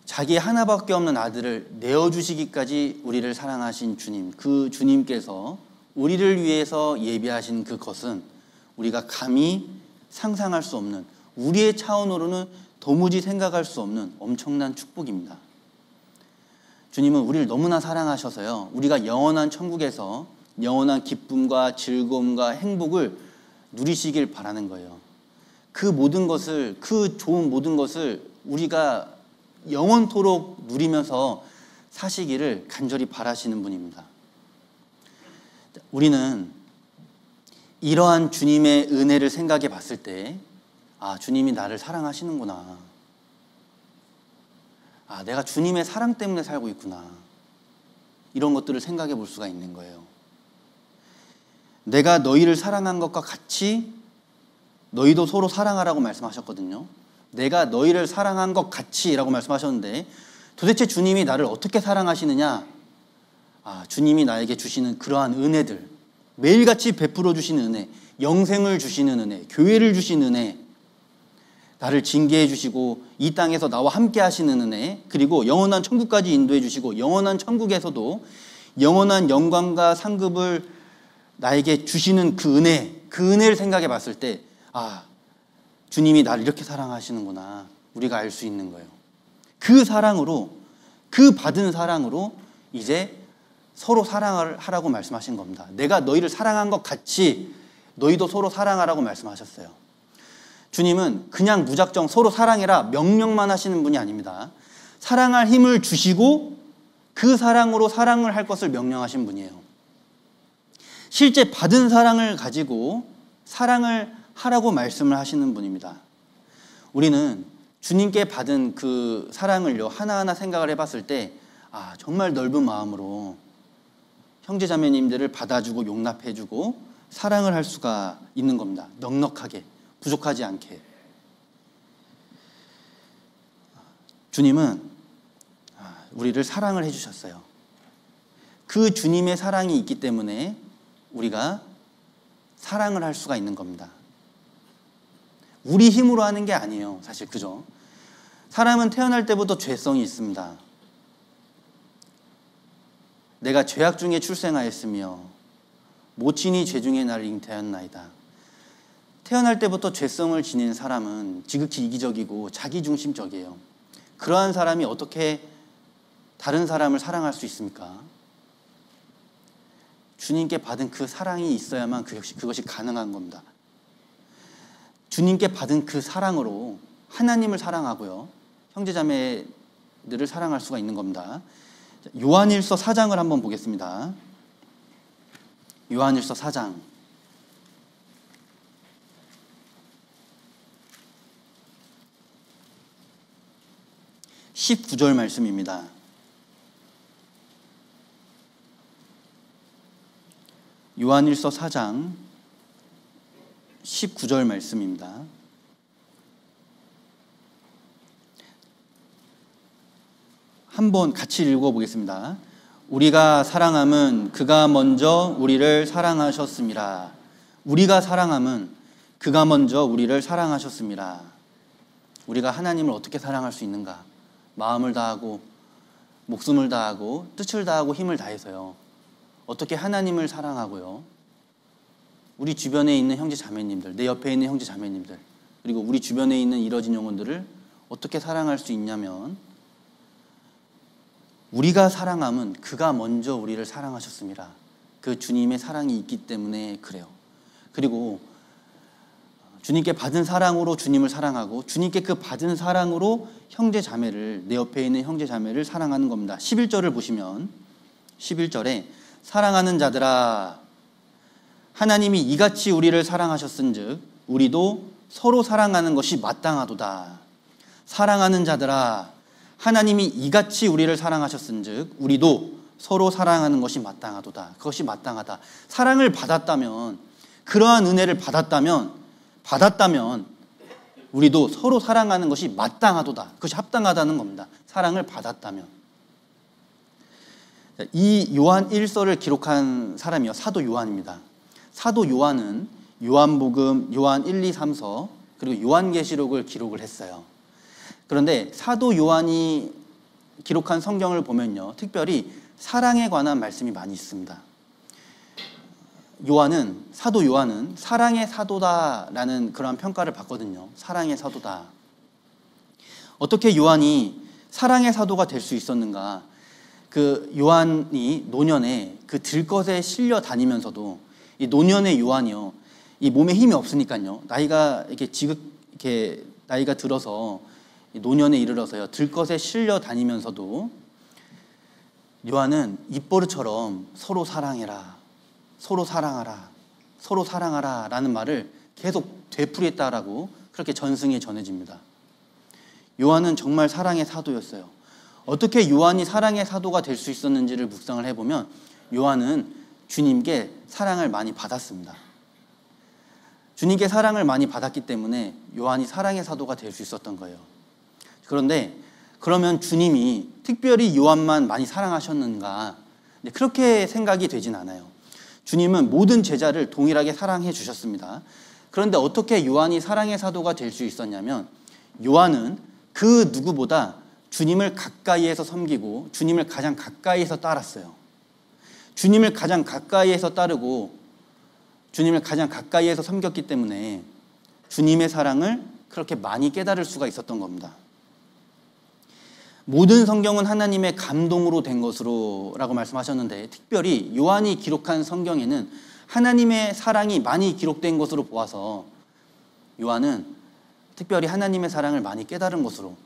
Speaker 1: 자기 하나밖에 없는 아들을 내어주시기까지 우리를 사랑하신 주님, 그 주님께서 우리를 위해서 예비하신 그것은 우리가 감히 상상할 수 없는, 우리의 차원으로는 도무지 생각할 수 없는 엄청난 축복입니다. 주님은 우리를 너무나 사랑하셔서요, 우리가 영원한 천국에서 영원한 기쁨과 즐거움과 행복을 누리시길 바라는 거예요. 그 모든 것을, 그 좋은 모든 것을 우리가 영원토록 누리면서 사시기를 간절히 바라시는 분입니다. 우리는 이러한 주님의 은혜를 생각해 봤을 때, 아, 주님이 나를 사랑하시는구나. 아, 내가 주님의 사랑 때문에 살고 있구나. 이런 것들을 생각해 볼 수가 있는 거예요. 내가 너희를 사랑한 것과 같이 너희도 서로 사랑하라고 말씀하셨거든요. 내가 너희를 사랑한 것 같이 라고 말씀하셨는데, 도대체 주님이 나를 어떻게 사랑하시느냐? 아, 주님이 나에게 주시는 그러한 은혜들, 매일같이 베풀어 주시는 은혜, 영생을 주시는 은혜, 교회를 주시는 은혜, 나를 징계해 주시고 이 땅에서 나와 함께 하시는 은혜, 그리고 영원한 천국까지 인도해 주시고 영원한 천국에서도 영원한 영광과 상급을 나에게 주시는 그 은혜, 그 은혜를 생각해 봤을 때, 아, 주님이 나를 이렇게 사랑하시는구나, 우리가 알 수 있는 거예요. 그 사랑으로, 그 받은 사랑으로 이제 서로 사랑을 하라고 말씀하신 겁니다. 내가 너희를 사랑한 것 같이 너희도 서로 사랑하라고 말씀하셨어요. 주님은 그냥 무작정 서로 사랑해라 명령만 하시는 분이 아닙니다. 사랑할 힘을 주시고 그 사랑으로 사랑을 할 것을 명령하신 분이에요. 실제 받은 사랑을 가지고 사랑을 하라고 말씀을 하시는 분입니다. 우리는 주님께 받은 그 사랑을요, 하나하나 생각을 해봤을 때, 아, 정말 넓은 마음으로 형제자매님들을 받아주고 용납해주고 사랑을 할 수가 있는 겁니다. 넉넉하게, 부족하지 않게. 주님은 우리를 사랑을 해주셨어요. 그 주님의 사랑이 있기 때문에 우리가 사랑을 할 수가 있는 겁니다. 우리 힘으로 하는 게 아니에요, 사실. 그죠? 사람은 태어날 때부터 죄성이 있습니다. 내가 죄악 중에 출생하였으며 모친이 죄 중에 나를 잉태하였나이다. 태어날 때부터 죄성을 지닌 사람은 지극히 이기적이고 자기중심적이에요. 그러한 사람이 어떻게 다른 사람을 사랑할 수 있습니까? 주님께 받은 그 사랑이 있어야만 그것이 가능한 겁니다. 주님께 받은 그 사랑으로 하나님을 사랑하고요, 형제자매들을 사랑할 수가 있는 겁니다. 요한일서 4장을 한번 보겠습니다. 요한일서 4장 19절 말씀입니다. 요한일서 4장 19절 말씀입니다. 한번 같이 읽어보겠습니다. 우리가 사랑함은 그가 먼저 우리를 사랑하셨습니다. 우리가 사랑함은 그가 먼저 우리를 사랑하셨습니다. 우리가 하나님을 어떻게 사랑할 수 있는가? 마음을 다하고 목숨을 다하고 뜻을 다하고 힘을 다해서요. 어떻게 하나님을 사랑하고요, 우리 주변에 있는 형제 자매님들, 내 옆에 있는 형제 자매님들, 그리고 우리 주변에 있는 이뤄진 영혼들을 어떻게 사랑할 수 있냐면, 우리가 사랑함은 그가 먼저 우리를 사랑하셨습니다. 그 주님의 사랑이 있기 때문에 그래요. 그리고 주님께 받은 사랑으로 주님을 사랑하고, 주님께 그 받은 사랑으로 형제 자매를, 내 옆에 있는 형제 자매를 사랑하는 겁니다. 11절을 보시면 11절에 사랑하는 자들아, 하나님이 이같이 우리를 사랑하셨은즉 우리도 서로 사랑하는 것이 마땅하도다. 사랑하는 자들아, 하나님이 이같이 우리를 사랑하셨은즉 우리도 서로 사랑하는 것이 마땅하도다. 그것이 마땅하다. 사랑을 받았다면, 그러한 은혜를 받았다면 우리도 서로 사랑하는 것이 마땅하도다. 그것이 합당하다는 겁니다. 사랑을 받았다면. 이 요한 1서를 기록한 사람이요, 사도 요한입니다. 사도 요한은 요한복음, 요한 1, 2, 3서, 그리고 요한계시록을 기록을 했어요. 그런데 사도 요한이 기록한 성경을 보면요, 특별히 사랑에 관한 말씀이 많이 있습니다. 사도 요한은 사랑의 사도다라는 그런 평가를 받거든요. 사랑의 사도다. 어떻게 요한이 사랑의 사도가 될 수 있었는가? 그 요한이 노년에 그 들것에 실려 다니면서도, 이 노년의 요한이요, 이 몸에 힘이 없으니까요, 나이가 나이가 들어서 노년에 이르러서요, 들것에 실려 다니면서도 요한은 입버릇처럼 서로 사랑해라, 서로 사랑하라, 서로 사랑하라 라는 말을 계속 되풀이했다라고 그렇게 전승에 전해집니다. 요한은 정말 사랑의 사도였어요. 어떻게 요한이 사랑의 사도가 될 수 있었는지를 묵상을 해보면, 요한은 주님께 사랑을 많이 받았습니다. 주님께 사랑을 많이 받았기 때문에 요한이 사랑의 사도가 될 수 있었던 거예요. 그런데 그러면 주님이 특별히 요한만 많이 사랑하셨는가? 그렇게 생각이 되진 않아요. 주님은 모든 제자를 동일하게 사랑해 주셨습니다. 그런데 어떻게 요한이 사랑의 사도가 될 수 있었냐면, 요한은 그 누구보다 주님을 가까이에서 섬기고 주님을 가장 가까이에서 따랐어요. 주님을 가장 가까이에서 따르고 주님을 가장 가까이에서 섬겼기 때문에 주님의 사랑을 그렇게 많이 깨달을 수가 있었던 겁니다. 모든 성경은 하나님의 감동으로 된 것으로 라고 말씀하셨는데, 특별히 요한이 기록한 성경에는 하나님의 사랑이 많이 기록된 것으로 보아서 요한은 특별히 하나님의 사랑을 많이 깨달은 것으로,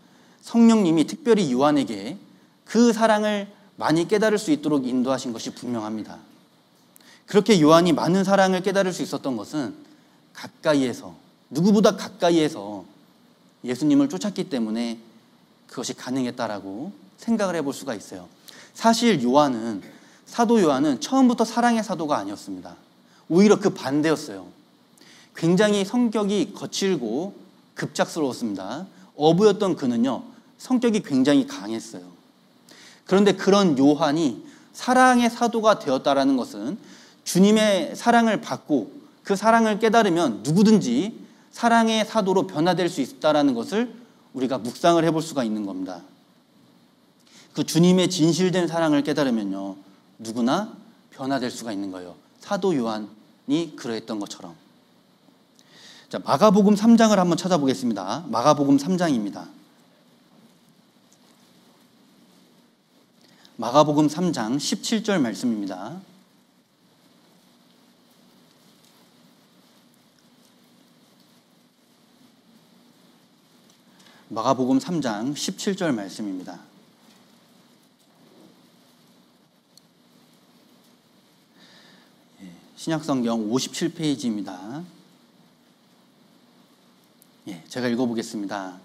Speaker 1: 성령님이 특별히 요한에게 그 사랑을 많이 깨달을 수 있도록 인도하신 것이 분명합니다. 그렇게 요한이 많은 사랑을 깨달을 수 있었던 것은 가까이에서, 누구보다 가까이에서 예수님을 쫓았기 때문에 그것이 가능했다라고 생각을 해볼 수가 있어요. 사실 사도 요한은 처음부터 사랑의 사도가 아니었습니다. 오히려 그 반대였어요. 굉장히 성격이 거칠고 급작스러웠습니다. 어부였던 그는요, 성격이 굉장히 강했어요. 그런데 그런 요한이 사랑의 사도가 되었다라는 것은 주님의 사랑을 받고 그 사랑을 깨달으면 누구든지 사랑의 사도로 변화될 수 있다라는 것을 우리가 묵상을 해볼 수가 있는 겁니다. 그 주님의 진실된 사랑을 깨달으면요, 누구나 변화될 수가 있는 거예요. 사도 요한이 그러했던 것처럼. 자, 마가복음 3장을 한번 찾아보겠습니다. 마가복음 3장입니다. 마가복음 3장 17절 말씀입니다. 마가복음 3장 17절 말씀입니다. 신약성경 57페이지입니다. 제가 읽어보겠습니다.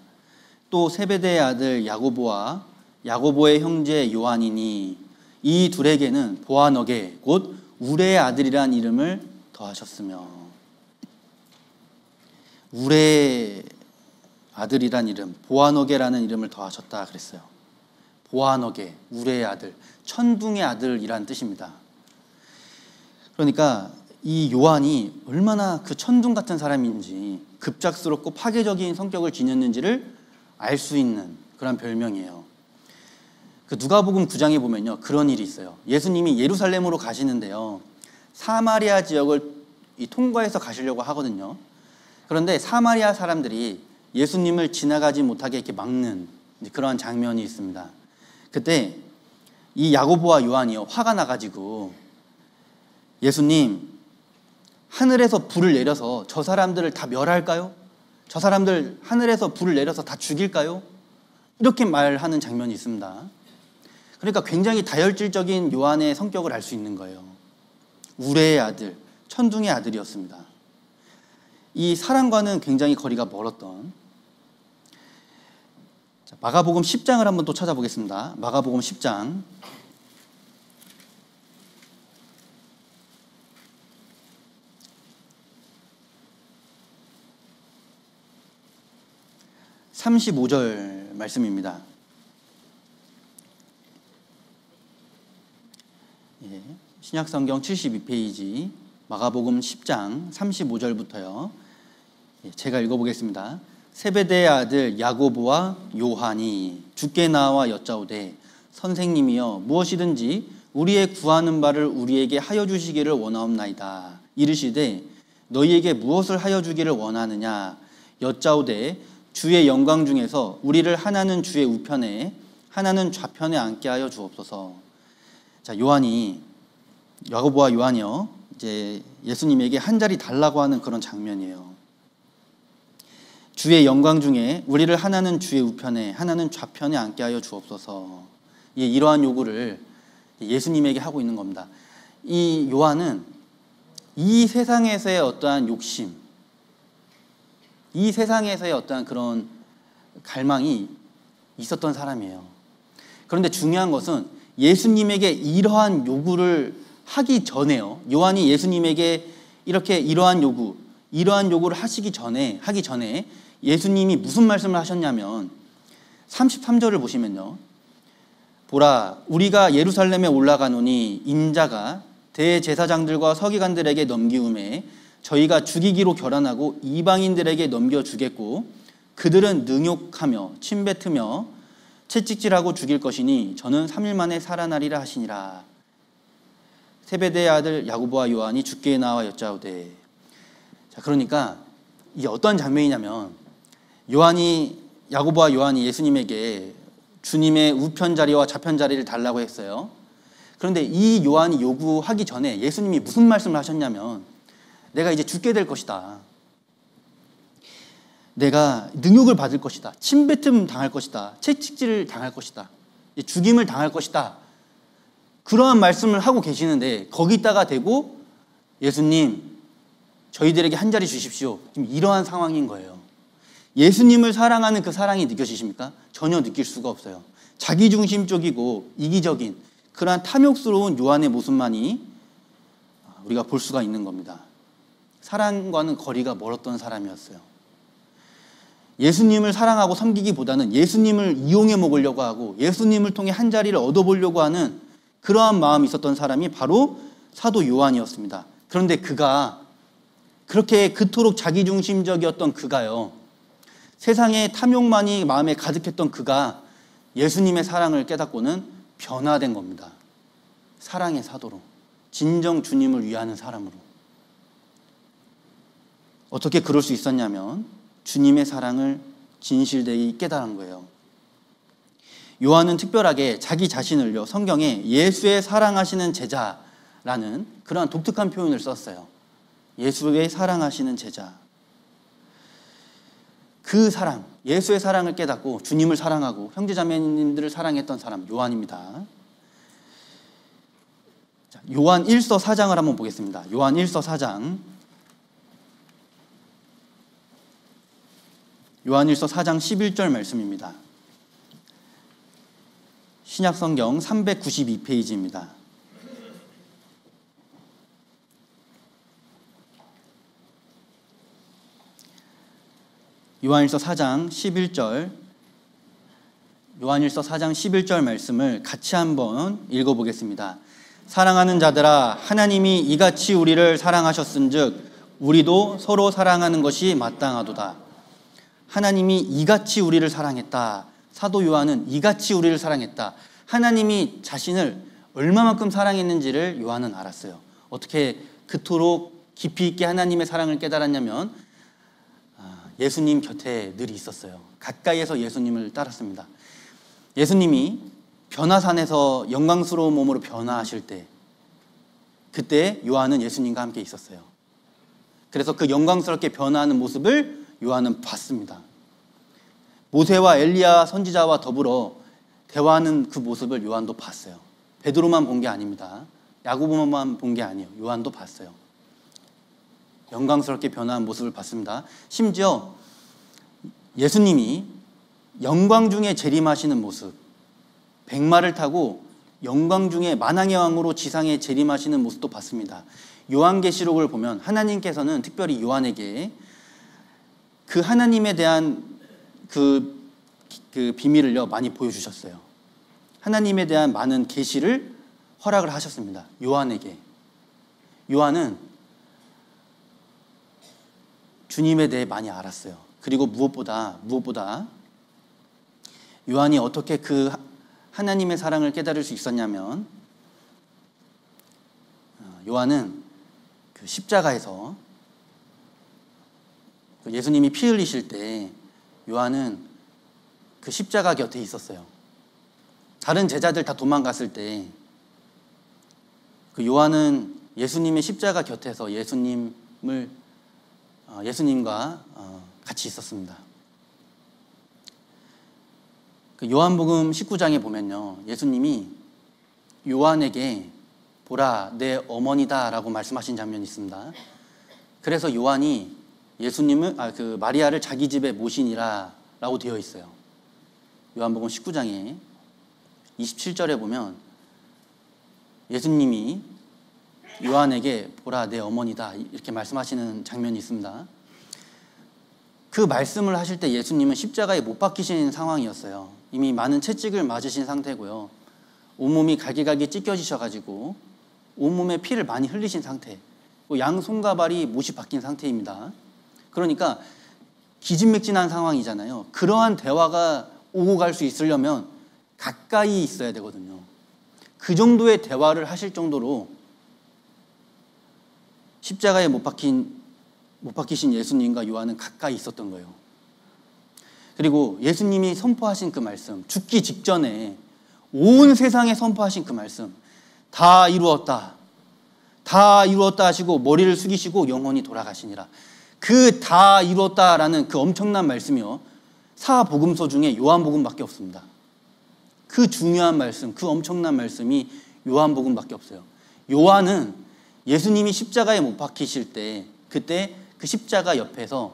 Speaker 1: 또 세베대의 아들 야고보와 야고보의 형제 요한이니 이 둘에게는 보아너게 곧 우레의 아들이란 이름을 더하셨으며. 우레의 아들이란 이름, 보아너게라는 이름을 더하셨다 그랬어요. 보아너게, 우레의 아들, 천둥의 아들이란 뜻입니다. 그러니까 이 요한이 얼마나 그 천둥 같은 사람인지, 급작스럽고 파괴적인 성격을 지녔는지를 알 수 있는 그런 별명이에요. 그 누가복음 9장에 보면요, 그런 일이 있어요. 예수님이 예루살렘으로 가시는데요, 사마리아 지역을 통과해서 가시려고 하거든요. 그런데 사마리아 사람들이 예수님을 지나가지 못하게 이렇게 막는 그런 장면이 있습니다. 그때 이 야고보와 요한이요, 화가 나가지고 예수님, 하늘에서 불을 내려서 저 사람들을 다 멸할까요? 저 사람들 하늘에서 불을 내려서 다 죽일까요? 이렇게 말하는 장면이 있습니다. 그러니까 굉장히 다혈질적인 요한의 성격을 알 수 있는 거예요. 우레의 아들, 천둥의 아들이었습니다. 이 사랑과는 굉장히 거리가 멀었던. 마가복음 10장을 한번 또 찾아보겠습니다. 마가복음 10장 35절 말씀입니다. 신약성경 72페이지 마가복음 10장 35절부터요. 제가 읽어보겠습니다. 세베대의 아들 야고보와 요한이 주께 나와 여짜오되 선생님이여 무엇이든지 우리의 구하는 바를 우리에게 하여 주시기를 원하옵나이다. 이르시되 너희에게 무엇을 하여 주기를 원하느냐 여짜오되 주의 영광 중에서 우리를 하나는 주의 우편에 하나는 좌편에 앉게 하여 주옵소서. 자, 야고보와 요한이요, 이제 예수님에게 한 자리 달라고 하는 그런 장면이에요. 주의 영광 중에 우리를 하나는 주의 우편에 하나는 좌편에 앉게 하여 주옵소서. 이러한 요구를 예수님에게 하고 있는 겁니다. 이 요한은 이 세상에서의 어떠한 욕심, 이 세상에서의 어떠한 그런 갈망이 있었던 사람이에요. 그런데 중요한 것은 예수님에게 이러한 요구를 하기 전에요, 요한이 예수님에게 이러한 요구를 하기 전에 예수님이 무슨 말씀을 하셨냐면 33절을 보시면요, 보라 우리가 예루살렘에 올라가노니 인자가 대제사장들과 서기관들에게 넘기움에 저희가 죽이기로 결단하고 이방인들에게 넘겨주겠고 그들은 능욕하며 침뱉으며 채찍질하고 죽일 것이니 저는 3일 만에 살아나리라 하시니라. 세베대의 아들 야고보와 요한이 주께 나와 여짜오되. 자, 그러니까 이게 어떤 장면이냐면 야고보와 요한이 예수님에게 주님의 우편 자리와 좌편 자리를 달라고 했어요. 그런데 이 요한이 요구하기 전에 예수님이 무슨 말씀을 하셨냐면 내가 이제 죽게 될 것이다. 내가 능욕을 받을 것이다. 침뱉음 당할 것이다. 채찍질을 당할 것이다. 죽임을 당할 것이다. 그러한 말씀을 하고 계시는데 거기다가 대고 예수님 저희들에게 한 자리 주십시오. 지금 이러한 상황인 거예요. 예수님을 사랑하는 그 사랑이 느껴지십니까? 전혀 느낄 수가 없어요. 자기중심적이고 이기적인 그러한 탐욕스러운 요한의 모습만이 우리가 볼 수가 있는 겁니다. 사랑과는 거리가 멀었던 사람이었어요. 예수님을 사랑하고 섬기기보다는 예수님을 이용해 먹으려고 하고 예수님을 통해 한 자리를 얻어보려고 하는 그러한 마음이 있었던 사람이 바로 사도 요한이었습니다. 그런데 그가 그렇게 그토록 자기중심적이었던 그가요, 세상의 탐욕만이 마음에 가득했던 그가 예수님의 사랑을 깨닫고는 변화된 겁니다. 사랑의 사도로, 진정 주님을 위하는 사람으로. 어떻게 그럴 수 있었냐면 주님의 사랑을 진실되이 깨달은 거예요. 요한은 특별하게 자기 자신을요, 성경에 예수의 사랑하시는 제자라는 그러한 독특한 표현을 썼어요. 예수의 사랑하시는 제자. 그 사랑, 예수의 사랑을 깨닫고 주님을 사랑하고 형제자매님들을 사랑했던 사람, 요한입니다. 자, 요한 1서 4장을 한번 보겠습니다. 요한 1서 4장. 요한 1서 4장 11절 말씀입니다. 신약성경 392페이지입니다. 요한일서 4장 11절, 요한일서 4장 11절 말씀을 같이 한번 읽어보겠습니다. 사랑하는 자들아, 하나님이 이같이 우리를 사랑하셨은즉 우리도 서로 사랑하는 것이 마땅하도다. 하나님이 이같이 우리를 사랑했다. 사도 요한은 이같이 우리를 사랑했다. 하나님이 자신을 얼마만큼 사랑했는지를 요한은 알았어요. 어떻게 그토록 깊이 있게 하나님의 사랑을 깨달았냐면 예수님 곁에 늘 있었어요. 가까이에서 예수님을 따랐습니다. 예수님이 변화산에서 영광스러운 몸으로 변화하실 때, 그때 요한은 예수님과 함께 있었어요. 그래서 그 영광스럽게 변화하는 모습을 요한은 봤습니다. 모세와 엘리야 선지자와 더불어 대화하는 그 모습을 요한도 봤어요. 베드로만 본 게 아닙니다. 야고보만 본 게 아니에요. 요한도 봤어요. 영광스럽게 변화한 모습을 봤습니다. 심지어 예수님이 영광 중에 재림하시는 모습, 백마를 타고 영광 중에 만왕의 왕으로 지상에 재림하시는 모습도 봤습니다. 요한계시록을 보면 하나님께서는 특별히 요한에게 그 하나님에 대한 그 비밀을요 많이 보여주셨어요. 하나님에 대한 많은 계시를 허락을 하셨습니다. 요한에게. 요한은 주님에 대해 많이 알았어요. 그리고 무엇보다 요한이 어떻게 그 하나님의 사랑을 깨달을 수 있었냐면 요한은 그 십자가에서 예수님이 피 흘리실 때 요한은 그 십자가 곁에 있었어요. 다른 제자들 다 도망갔을 때 그 요한은 예수님의 십자가 곁에서 예수님과 같이 있었습니다. 그 요한복음 19장에 보면요, 예수님이 요한에게 보라 내 어머니다 라고 말씀하신 장면이 있습니다. 그래서 요한이 예수님을 그 마리아를 자기 집에 모시니라 라고 되어 있어요. 요한복음 19장에 27절에 보면 예수님이 요한에게 보라 내 어머니다 이렇게 말씀하시는 장면이 있습니다. 그 말씀을 하실 때 예수님은 십자가에 못 박히신 상황이었어요. 이미 많은 채찍을 맞으신 상태고요. 온몸이 갈기갈기 찢겨지셔가지고 온몸에 피를 많이 흘리신 상태, 양 손과 발이 못이 박힌 상태입니다. 그러니까 기진맥진한 상황이잖아요. 그러한 대화가 오고 갈 수 있으려면 가까이 있어야 되거든요. 그 정도의 대화를 하실 정도로 십자가에 못 박히신 예수님과 요한은 가까이 있었던 거예요. 그리고 예수님이 선포하신 그 말씀, 죽기 직전에 온 세상에 선포하신 그 말씀, 다 이루었다, 다 이루었다 하시고 머리를 숙이시고 영원히 돌아가시니라. 그 다 이루었다라는 그 엄청난 말씀이요, 사복음서 중에 요한복음밖에 없습니다. 그 중요한 말씀, 그 엄청난 말씀이 요한복음밖에 없어요. 요한은 예수님이 십자가에 못 박히실 때 그때 그 십자가 옆에서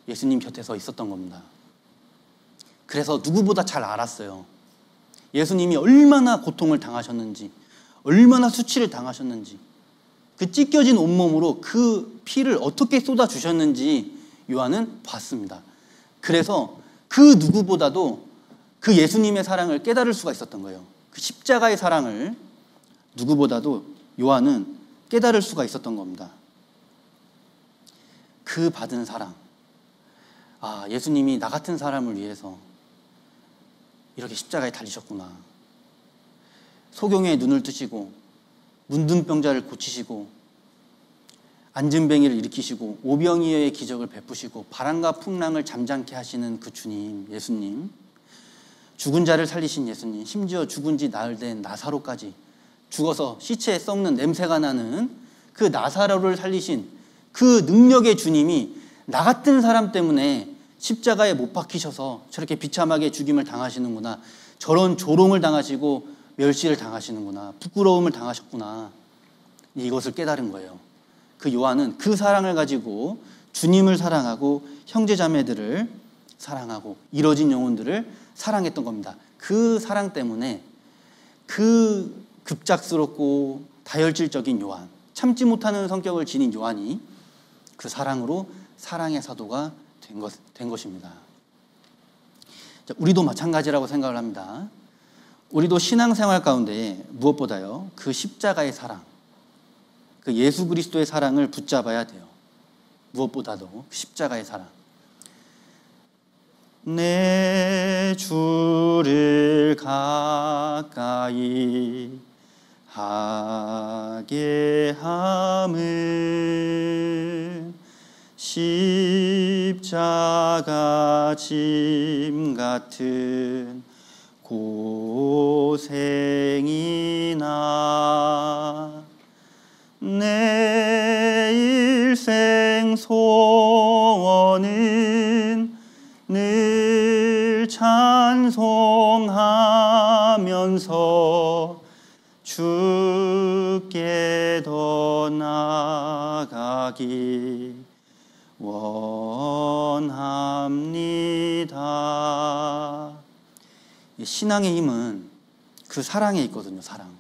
Speaker 1: 예수님 곁에 서 있었던 겁니다. 그래서 누구보다 잘 알았어요. 예수님이 얼마나 고통을 당하셨는지, 얼마나 수치를 당하셨는지, 그 찢겨진 온몸으로 그 피를 어떻게 쏟아주셨는지 요한은 봤습니다. 그래서 그 누구보다도 그 예수님의 사랑을 깨달을 수가 있었던 거예요. 그 십자가의 사랑을 누구보다도 요한은 깨달을 수가 있었던 겁니다. 그 받은 사랑, 예수님이 나 같은 사람을 위해서 이렇게 십자가에 달리셨구나. 소경의 눈을 뜨시고 문둥병자를 고치시고 안진뱅이를 일으키시고 오병이어의 기적을 베푸시고 바람과 풍랑을 잠잠케 하시는 그 주님, 예수님, 죽은 자를 살리신 예수님, 심지어 죽은 지 나흘 된 나사로까지, 죽어서 시체에 썩는 냄새가 나는 그 나사로를 살리신 그 능력의 주님이 나 같은 사람 때문에 십자가에 못 박히셔서 저렇게 비참하게 죽임을 당하시는구나, 저런 조롱을 당하시고 멸시를 당하시는구나, 부끄러움을 당하셨구나, 이것을 깨달은 거예요. 그 요한은 그 사랑을 가지고 주님을 사랑하고 형제자매들을 사랑하고 이뤄진 영혼들을 사랑했던 겁니다. 그 사랑 때문에 그 급작스럽고 다혈질적인 요한, 참지 못하는 성격을 지닌 요한이 그 사랑으로 사랑의 사도가 된 것입니다. 우리도 마찬가지라고 생각을 합니다. 우리도 신앙생활 가운데 무엇보다요, 그 십자가의 사랑, 그 예수 그리스도의 사랑을 붙잡아야 돼요. 무엇보다도 십자가의 사랑. 내 주를 가까이 하게 함은 십자가 짐 같은 고생이나 내 일생 소원은 늘 찬송하면서 주께 더 나아가기 원합니다. 신앙의 힘은 그 사랑에 있거든요. 사랑.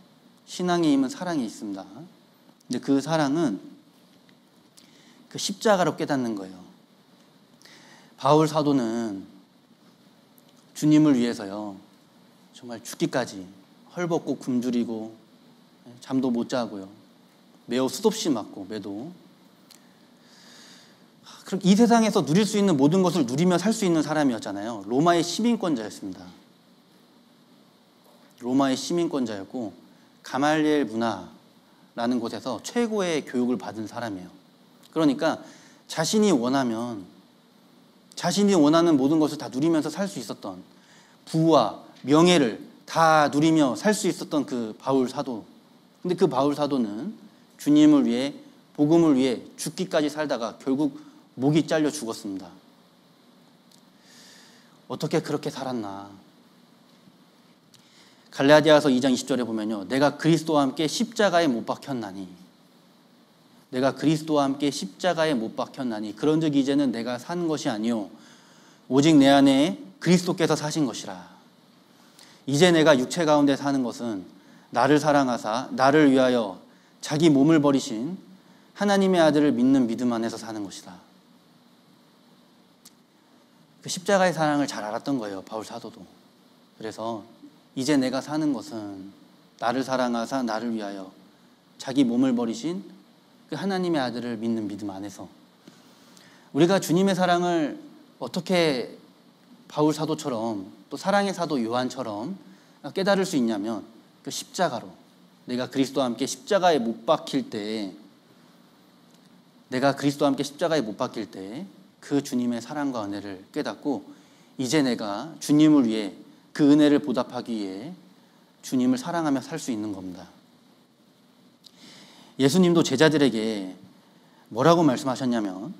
Speaker 1: 신앙의 힘은 사랑에 있습니다. 근데 그 사랑은 그 십자가로 깨닫는 거예요. 바울 사도는 주님을 위해서요, 정말 죽기까지 헐벗고 굶주리고 잠도 못 자고요, 매우 수없이 맞고 매도, 이 세상에서 누릴 수 있는 모든 것을 누리며 살 수 있는 사람이었잖아요. 로마의 시민권자였습니다. 로마의 시민권자였고 가말리엘 문화라는 곳에서 최고의 교육을 받은 사람이에요. 그러니까 자신이 원하는 모든 것을 다 누리면서 살 수 있었던, 부와 명예를 다 누리며 살 수 있었던 그 바울 사도. 근데 그 바울 사도는 주님을 위해, 복음을 위해 죽기까지 살다가 결국 목이 잘려 죽었습니다. 어떻게 그렇게 살았나. 갈라디아서 2장 20절에 보면요, 내가 그리스도와 함께 십자가에 못 박혔나니, 내가 그리스도와 함께 십자가에 못 박혔나니 그런즉 이제는 내가 사는 것이 아니요 오직 내 안에 그리스도께서 사신 것이라. 이제 내가 육체 가운데 사는 것은 나를 사랑하사 나를 위하여 자기 몸을 버리신 하나님의 아들을 믿는 믿음 안에서 사는 것이다. 그 십자가의 사랑을 잘 알았던 거예요, 바울 사도도. 그래서 이제 내가 사는 것은 나를 사랑하사 나를 위하여 자기 몸을 버리신 그 하나님의 아들을 믿는 믿음 안에서. 우리가 주님의 사랑을 어떻게 바울 사도처럼, 또 사랑의 사도 요한처럼 깨달을 수 있냐면 그 십자가로, 내가 그리스도와 함께 십자가에 못 박힐 때, 내가 그리스도와 함께 십자가에 못 박힐 때 그 주님의 사랑과 은혜를 깨닫고 이제 내가 주님을 위해 그 은혜를 보답하기 위해 주님을 사랑하며 살 수 있는 겁니다. 예수님도 제자들에게 뭐라고 말씀하셨냐면,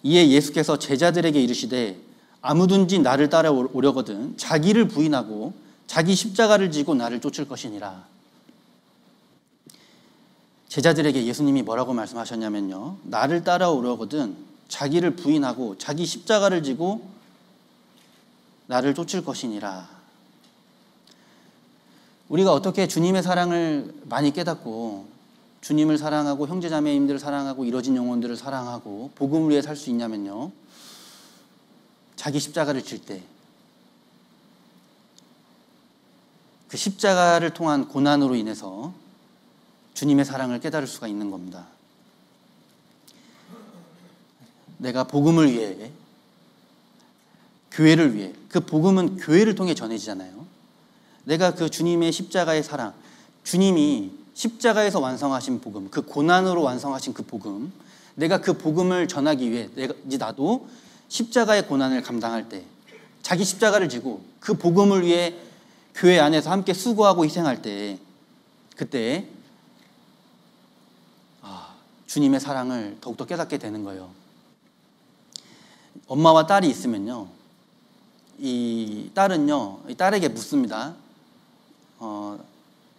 Speaker 1: 이에 예수께서 제자들에게 이르시되 아무든지 나를 따라오려거든 자기를 부인하고 자기 십자가를 지고 나를 쫓을 것이니라. 제자들에게 예수님이 뭐라고 말씀하셨냐면요, 나를 따라오려거든 자기를 부인하고 자기 십자가를 지고 나를 쫓을 것이니라. 우리가 어떻게 주님의 사랑을 많이 깨닫고 주님을 사랑하고 형제자매님들을 사랑하고 이뤄진 영혼들을 사랑하고 복음을 위해 살 수 있냐면요, 자기 십자가를 질 때 그 십자가를 통한 고난으로 인해서 주님의 사랑을 깨달을 수가 있는 겁니다. 내가 복음을 위해, 교회를 위해, 그 복음은 교회를 통해 전해지잖아요. 내가 그 주님의 십자가의 사랑, 주님이 십자가에서 완성하신 복음, 그 고난으로 완성하신 그 복음, 내가 그 복음을 전하기 위해 이제 나도 십자가의 고난을 감당할 때, 자기 십자가를 지고 그 복음을 위해 교회 안에서 함께 수고하고 희생할 때, 그때 주님의 사랑을 더욱더 깨닫게 되는 거예요. 엄마와 딸이 있으면요, 이 딸에게 묻습니다.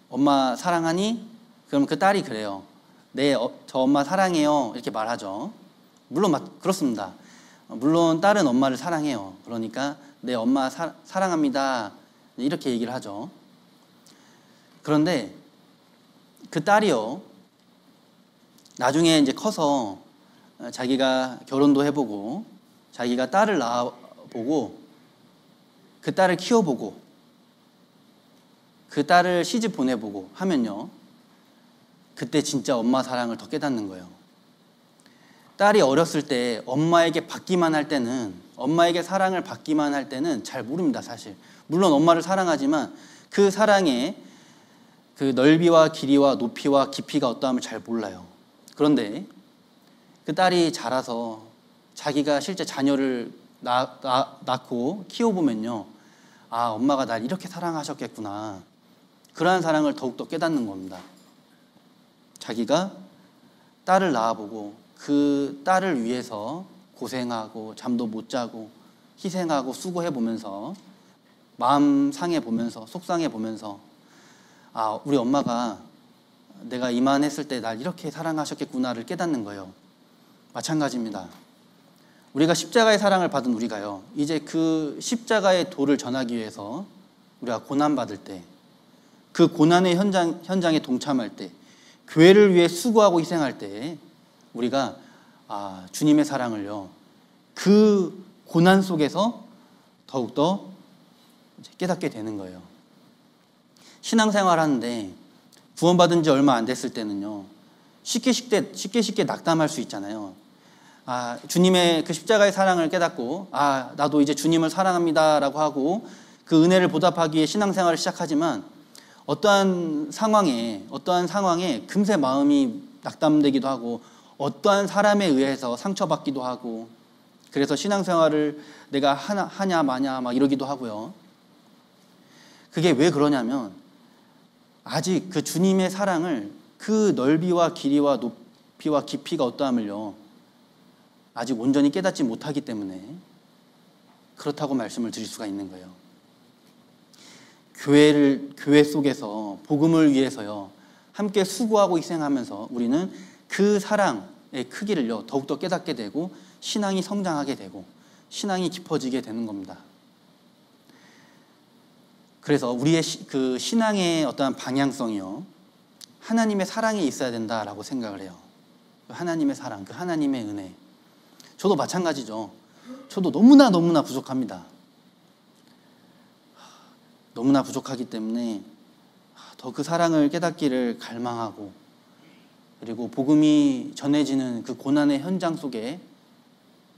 Speaker 1: 엄마 사랑하니? 그럼 그 딸이 그래요. 네, 저 엄마 사랑해요. 이렇게 말하죠. 물론 그렇습니다. 물론 딸은 엄마를 사랑해요. 그러니까 네, 엄마 사랑합니다. 이렇게 얘기를 하죠. 그런데 그 딸이요, 나중에 이제 커서 자기가 결혼도 해보고 자기가 딸을 낳아보고 그 딸을 키워보고 그 딸을 시집 보내보고 하면요, 그때 진짜 엄마 사랑을 더 깨닫는 거예요. 딸이 어렸을 때 엄마에게 받기만 할 때는, 엄마에게 사랑을 받기만 할 때는 잘 모릅니다, 사실. 물론 엄마를 사랑하지만 그 사랑의 그 넓이와 길이와 높이와 깊이가 어떠함을 잘 몰라요. 그런데 그 딸이 자라서 자기가 실제 자녀를 낳고 키워보면요, 아, 엄마가 날 이렇게 사랑하셨겠구나. 그러한 사랑을 더욱더 깨닫는 겁니다. 자기가 딸을 낳아보고 그 딸을 위해서 고생하고 잠도 못 자고 희생하고 수고해보면서 마음 상해보면서 속상해보면서, 아, 우리 엄마가 내가 이만했을 때 날 이렇게 사랑하셨겠구나를 깨닫는 거예요. 마찬가지입니다. 우리가 십자가의 사랑을 받은 우리가요, 이제 그 십자가의 도를 전하기 위해서 우리가 고난받을 때, 그 고난의 현장에 동참할 때, 교회를 위해 수고하고 희생할 때 우리가 주님의 사랑을요, 그 고난 속에서 더욱더 깨닫게 되는 거예요. 신앙생활 하는데 구원받은 지 얼마 안 됐을 때는요, 쉽게 낙담할 수 있잖아요. 주님의 그 십자가의 사랑을 깨닫고 나도 이제 주님을 사랑합니다라고 하고 그 은혜를 보답하기 위해 신앙생활을 시작하지만 어떠한 상황에 금세 마음이 낙담되기도 하고 어떠한 사람에 의해서 상처받기도 하고, 그래서 신앙생활을 내가 하냐 마냐 막 이러기도 하고요. 그게 왜 그러냐면 아직 그 주님의 사랑을, 그 넓이와 길이와 높이와 깊이가 어떠함을요, 아직 온전히 깨닫지 못하기 때문에 그렇다고 말씀을 드릴 수가 있는 거예요. 교회 속에서 복음을 위해서요, 함께 수고하고 희생하면서 우리는 그 사랑의 크기를요, 더욱더 깨닫게 되고 신앙이 성장하게 되고 신앙이 깊어지게 되는 겁니다. 그래서 우리의 그 신앙의 어떠한 방향성이요, 하나님의 사랑에 있어야 된다라고 생각을 해요. 하나님의 사랑, 그 하나님의 은혜. 저도 마찬가지죠. 저도 너무나 부족합니다. 너무나 부족하기 때문에 더 그 사랑을 깨닫기를 갈망하고, 그리고 복음이 전해지는 그 고난의 현장 속에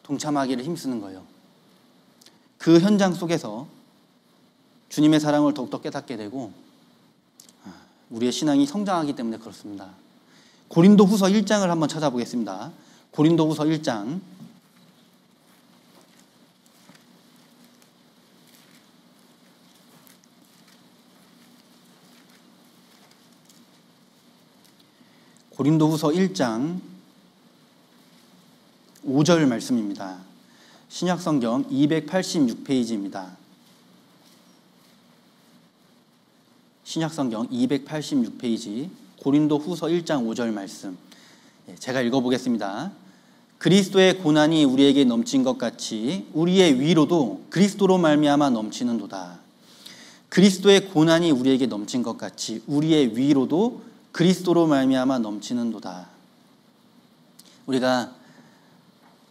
Speaker 1: 동참하기를 힘쓰는 거예요. 그 현장 속에서 주님의 사랑을 더욱더 깨닫게 되고 우리의 신앙이 성장하기 때문에 그렇습니다. 고린도후서 1장을 한번 찾아보겠습니다. 고린도후서 1장. 고린도후서 1장 5절 말씀입니다. 신약성경 286페이지입니다. 신약성경 286페이지 고린도후서 1장 5절 말씀, 제가 읽어보겠습니다. 그리스도의 고난이 우리에게 넘친 것 같이 우리의 위로도 그리스도로 말미암아 넘치는도다. 그리스도의 고난이 우리에게 넘친 것 같이 우리의 위로도 그리스도로 말미암아 넘치는도다. 우리가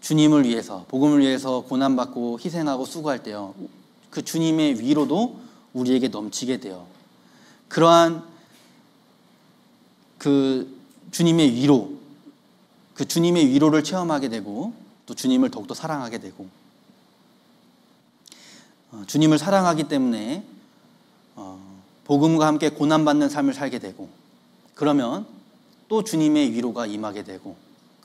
Speaker 1: 주님을 위해서, 복음을 위해서 고난받고 희생하고 수고할 때요, 그 주님의 위로도 우리에게 넘치게 돼요. 그러한 그 주님의 위로, 그 주님의 위로를 체험하게 되고 또 주님을 더욱더 사랑하게 되고, 주님을 사랑하기 때문에 복음과 함께 고난받는 삶을 살게 되고, 그러면 또 주님의 위로가 임하게 되고,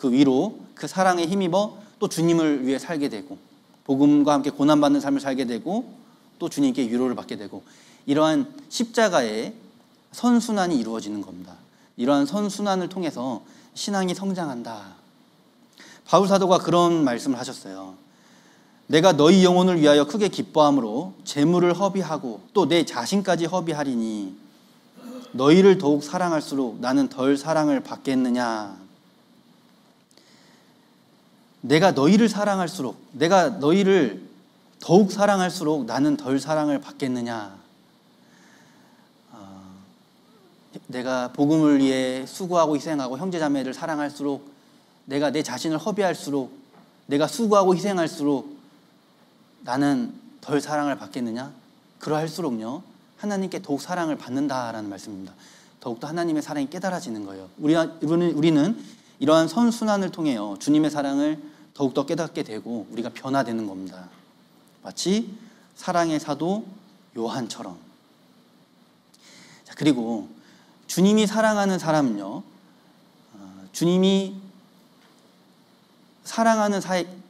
Speaker 1: 그 위로, 그 사랑에 힘입어 또 주님을 위해 살게 되고, 복음과 함께 고난받는 삶을 살게 되고, 또 주님께 위로를 받게 되고, 이러한 십자가의 선순환이 이루어지는 겁니다. 이러한 선순환을 통해서 신앙이 성장한다. 바울 사도가 그런 말씀을 하셨어요. 내가 너희 영혼을 위하여 크게 기뻐함으로 재물을 허비하고 또 내 자신까지 허비하리니 너희를 더욱 사랑할수록 나는 덜 사랑을 받겠느냐. 내가 너희를 사랑할수록, 내가 너희를 더욱 사랑할수록 나는 덜 사랑을 받겠느냐. 내가 복음을 위해 수고하고 희생하고 형제자매를 사랑할수록, 내가 내 자신을 허비할수록, 내가 수고하고 희생할수록 나는 덜 사랑을 받겠느냐? 그러할수록요, 하나님께 더욱 사랑을 받는다라는 말씀입니다. 더욱더 하나님의 사랑이 깨달아지는 거예요. 우리는 이러한 선순환을 통해요, 주님의 사랑을 더욱더 깨닫게 되고 우리가 변화되는 겁니다. 마치 사랑의 사도 요한처럼. 자, 그리고 주님이 사랑하는 사람은요, 주님이 사랑하는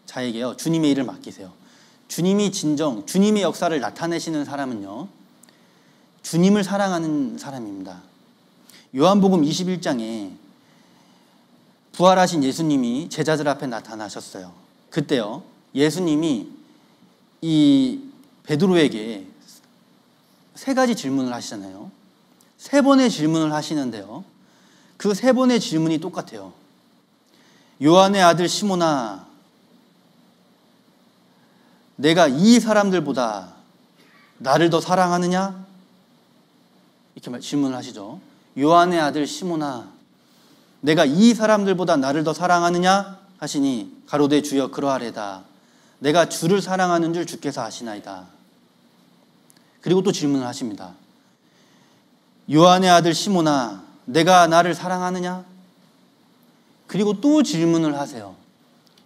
Speaker 1: 자에게요, 주님의 일을 맡기세요. 주님이 주님의 역사를 나타내시는 사람은요, 주님을 사랑하는 사람입니다. 요한복음 21장에 부활하신 예수님이 제자들 앞에 나타나셨어요. 그때요, 예수님이 이 베드로에게 3가지 질문을 하시잖아요. 3번의 질문을 하시는데요, 그 3번의 질문이 똑같아요. 요한의 아들 시몬아, 내가 이 사람들보다 나를 더 사랑하느냐? 이렇게 질문을 하시죠. 요한의 아들 시몬아, 내가 이 사람들보다 나를 더 사랑하느냐? 하시니 가로되 주여 그러하래다. 내가 주를 사랑하는 줄 주께서 아시나이다. 그리고 또 질문을 하십니다. 요한의 아들 시몬아, 내가 나를 사랑하느냐? 그리고 또 질문을 하세요.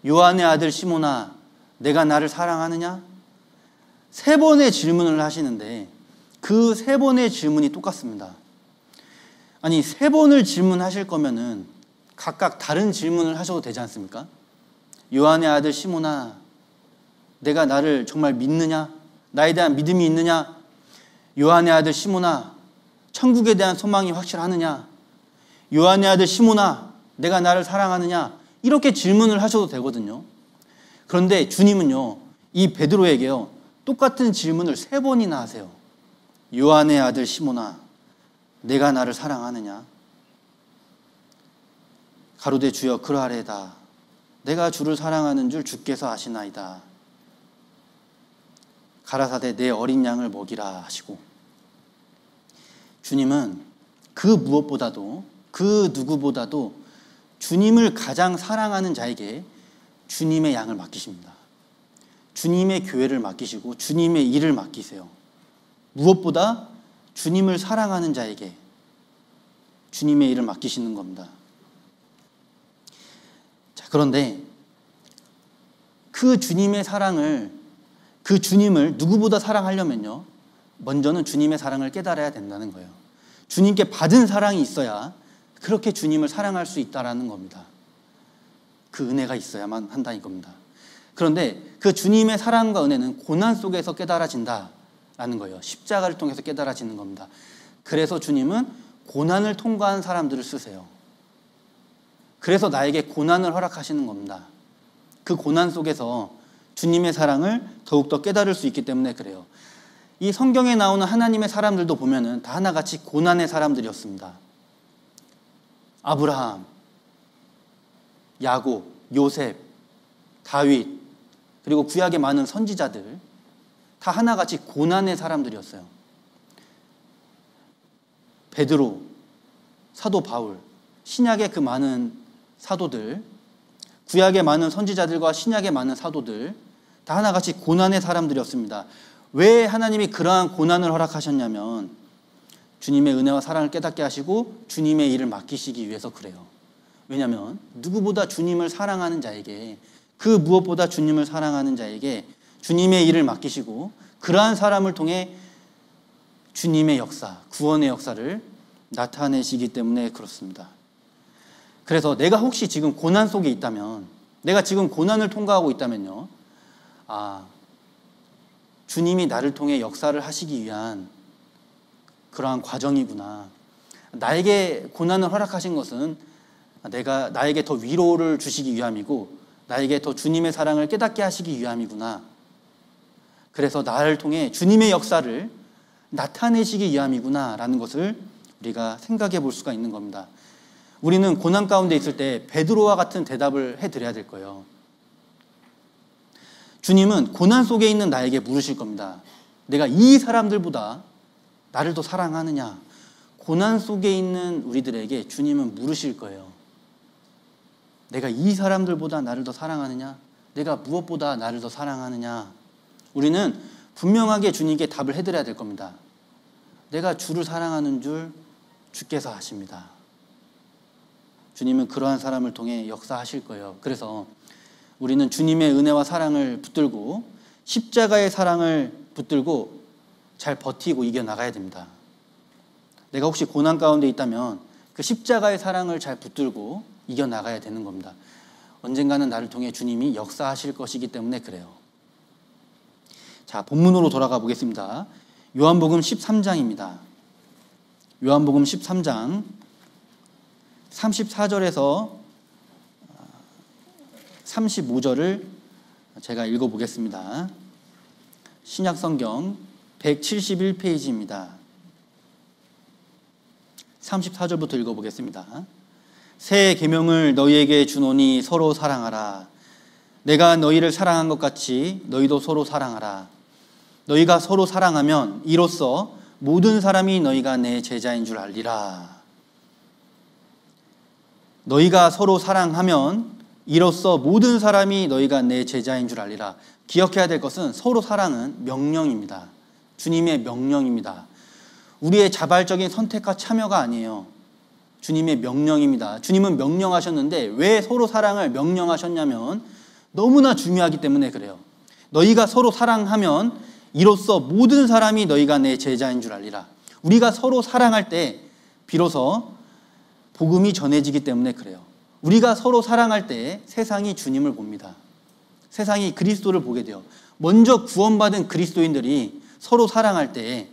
Speaker 1: 요한의 아들 시몬아, 내가 나를 사랑하느냐? 3번의 질문을 하시는데 그 3번의 질문이 똑같습니다. 아니, 3번을 질문하실 거면은 각각 다른 질문을 하셔도 되지 않습니까? 요한의 아들 시몬아, 내가 나를 정말 믿느냐? 나에 대한 믿음이 있느냐? 요한의 아들 시몬아, 천국에 대한 소망이 확실하느냐? 요한의 아들 시몬아, 내가 나를 사랑하느냐? 이렇게 질문을 하셔도 되거든요. 그런데 주님은요, 이 베드로에게요, 똑같은 질문을 3번이나 하세요. 요한의 아들 시몬아, 내가 나를 사랑하느냐? 가로되 주여 그러하래다. 내가 주를 사랑하는 줄 주께서 아시나이다. 가라사대 내 어린 양을 먹이라 하시고, 주님은 그 무엇보다도, 그 누구보다도 주님을 가장 사랑하는 자에게 주님의 양을 맡기십니다. 주님의 교회를 맡기시고 주님의 일을 맡기세요. 무엇보다 주님을 사랑하는 자에게 주님의 일을 맡기시는 겁니다. 자, 그런데 그 주님의 사랑을, 그 주님을 누구보다 사랑하려면요, 먼저는 주님의 사랑을 깨달아야 된다는 거예요. 주님께 받은 사랑이 있어야 그렇게 주님을 사랑할 수 있다는 겁니다. 그 은혜가 있어야만 한다는 겁니다. 그런데 그 주님의 사랑과 은혜는 고난 속에서 깨달아진다라는 거예요. 십자가를 통해서 깨달아지는 겁니다. 그래서 주님은 고난을 통과한 사람들을 쓰세요. 그래서 나에게 고난을 허락하시는 겁니다. 그 고난 속에서 주님의 사랑을 더욱더 깨달을 수 있기 때문에 그래요. 이 성경에 나오는 하나님의 사람들도 보면은 다 하나같이 고난의 사람들이었습니다. 아브라함, 야곱, 요셉, 다윗, 그리고 구약의 많은 선지자들, 다 하나같이 고난의 사람들이었어요. 베드로, 사도 바울, 신약의 그 많은 사도들, 구약의 많은 선지자들과 신약의 많은 사도들, 다 하나같이 고난의 사람들이었습니다. 왜 하나님이 그러한 고난을 허락하셨냐면 주님의 은혜와 사랑을 깨닫게 하시고 주님의 일을 맡기시기 위해서 그래요. 왜냐하면 누구보다 주님을 사랑하는 자에게, 그 무엇보다 주님을 사랑하는 자에게 주님의 일을 맡기시고 그러한 사람을 통해 주님의 역사, 구원의 역사를 나타내시기 때문에 그렇습니다. 그래서 내가 혹시 지금 고난 속에 있다면, 내가 지금 고난을 통과하고 있다면요, 주님이 나를 통해 역사를 하시기 위한 그러한 과정이구나. 나에게 고난을 허락하신 것은 나에게 더 위로를 주시기 위함이고, 나에게 더 주님의 사랑을 깨닫게 하시기 위함이구나. 그래서 나를 통해 주님의 역사를 나타내시기 위함이구나 라는 것을 우리가 생각해 볼 수가 있는 겁니다. 우리는 고난 가운데 있을 때 베드로와 같은 대답을 해드려야 될 거예요. 주님은 고난 속에 있는 나에게 물으실 겁니다. 내가 이 사람들보다 나를 더 사랑하느냐? 고난 속에 있는 우리들에게 주님은 물으실 거예요. 내가 이 사람들보다 나를 더 사랑하느냐? 내가 무엇보다 나를 더 사랑하느냐? 우리는 분명하게 주님께 답을 해드려야 될 겁니다. 내가 주를 사랑하는 줄 주께서 아십니다. 주님은 그러한 사람을 통해 역사하실 거예요. 그래서 우리는 주님의 은혜와 사랑을 붙들고 십자가의 사랑을 붙들고 잘 버티고 이겨나가야 됩니다. 내가 혹시 고난 가운데 있다면 그 십자가의 사랑을 잘 붙들고 이겨나가야 되는 겁니다. 언젠가는 나를 통해 주님이 역사하실 것이기 때문에 그래요. 자, 본문으로 돌아가 보겠습니다. 요한복음 13장입니다. 요한복음 13장 34절에서 35절을 제가 읽어보겠습니다. 신약성경 171페이지입니다. 34절부터 읽어보겠습니다. 새 계명을 너희에게 주노니 서로 사랑하라. 내가 너희를 사랑한 것 같이 너희도 서로 사랑하라. 너희가 서로 사랑하면 이로써 모든 사람이 너희가 내 제자인 줄 알리라. 너희가 서로 사랑하면 이로써 모든 사람이 너희가 내 제자인 줄 알리라. 기억해야 될 것은 서로 사랑은 명령입니다. 주님의 명령입니다. 우리의 자발적인 선택과 참여가 아니에요. 주님의 명령입니다. 주님은 명령하셨는데 왜 서로 사랑을 명령하셨냐면 너무나 중요하기 때문에 그래요. 너희가 서로 사랑하면 이로써 모든 사람이 너희가 내 제자인 줄 알리라. 우리가 서로 사랑할 때 비로소 복음이 전해지기 때문에 그래요. 우리가 서로 사랑할 때 세상이 주님을 봅니다. 세상이 그리스도를 보게 돼요. 먼저 구원받은 그리스도인들이 서로 사랑할 때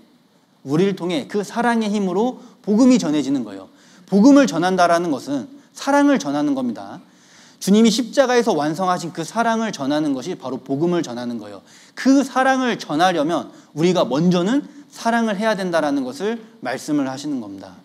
Speaker 1: 우리를 통해 그 사랑의 힘으로 복음이 전해지는 거예요. 복음을 전한다라는 것은 사랑을 전하는 겁니다. 주님이 십자가에서 완성하신 그 사랑을 전하는 것이 바로 복음을 전하는 거예요. 그 사랑을 전하려면 우리가 먼저는 사랑을 해야 된다라는 것을 말씀을 하시는 겁니다.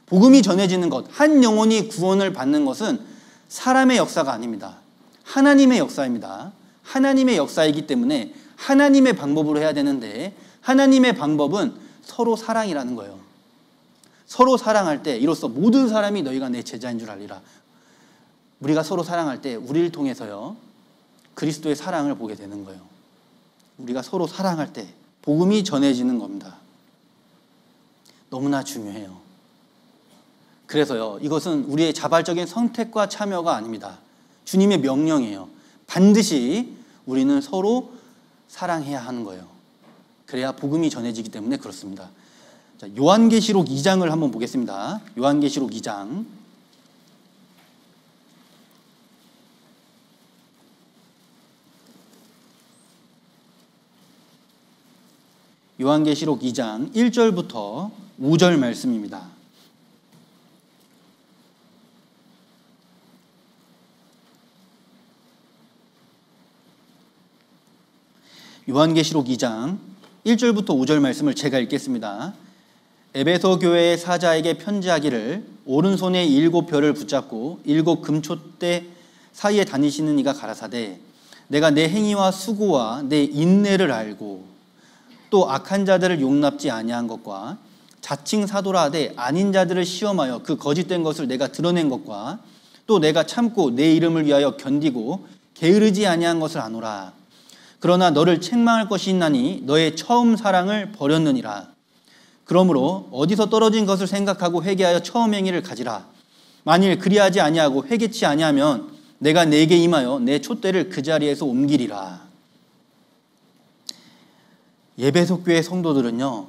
Speaker 1: 복음이 전해지는 것, 한 영혼이 구원을 받는 것은 사람의 역사가 아닙니다. 하나님의 역사입니다. 하나님의 역사이기 때문에 하나님의 방법으로 해야 되는데 하나님의 방법은 서로 사랑이라는 거예요. 서로 사랑할 때 이로써 모든 사람이 너희가 내 제자인 줄 알리라. 우리가 서로 사랑할 때 우리를 통해서요 그리스도의 사랑을 보게 되는 거예요. 우리가 서로 사랑할 때 복음이 전해지는 겁니다. 너무나 중요해요. 그래서요 이것은 우리의 자발적인 선택과 참여가 아닙니다. 주님의 명령이에요. 반드시 우리는 서로 사랑해야 하는 거예요. 그래야 복음이 전해지기 때문에 그렇습니다. 자, 요한계시록 2장을 한번 보겠습니다. 요한계시록 2장 요한계시록 2장 1절부터 5절 말씀입니다. 요한계시록 2장 1절부터 5절 말씀을 제가 읽겠습니다. 에베소 교회의 사자에게 편지하기를 오른손에 7별을 붙잡고 7 금촛대 사이에 다니시는 이가 가라사대 내가 내 행위와 수고와 내 인내를 알고 또 악한 자들을 용납지 아니한 것과 자칭 사도라 하되 아닌 자들을 시험하여 그 거짓된 것을 내가 드러낸 것과 또 내가 참고 내 이름을 위하여 견디고 게으르지 아니한 것을 아노라. 그러나 너를 책망할 것이 있나니 너의 처음 사랑을 버렸느니라. 그러므로 어디서 떨어진 것을 생각하고 회개하여 처음 행위를 가지라. 만일 그리하지 아니하고 회개치 아니하면 내가 내게 임하여 내 촛대를 그 자리에서 옮기리라. 예배소 교회 성도들은요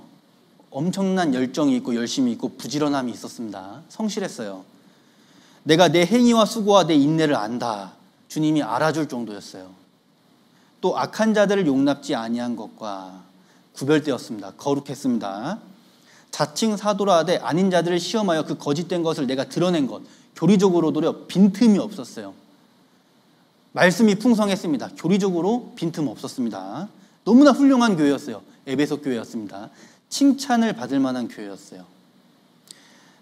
Speaker 1: 엄청난 열정이 있고 열심이 있고 부지런함이 있었습니다. 성실했어요. 내가 내 행위와 수고와 내 인내를 안다. 주님이 알아줄 정도였어요. 또 악한 자들을 용납지 아니한 것과 구별되었습니다. 거룩했습니다. 자칭 사도라 하되 아닌 자들을 시험하여 그 거짓된 것을 내가 드러낸 것. 교리적으로도 빈틈이 없었어요. 말씀이 풍성했습니다. 교리적으로 빈틈 없었습니다. 너무나 훌륭한 교회였어요. 에베소 교회였습니다. 칭찬을 받을 만한 교회였어요.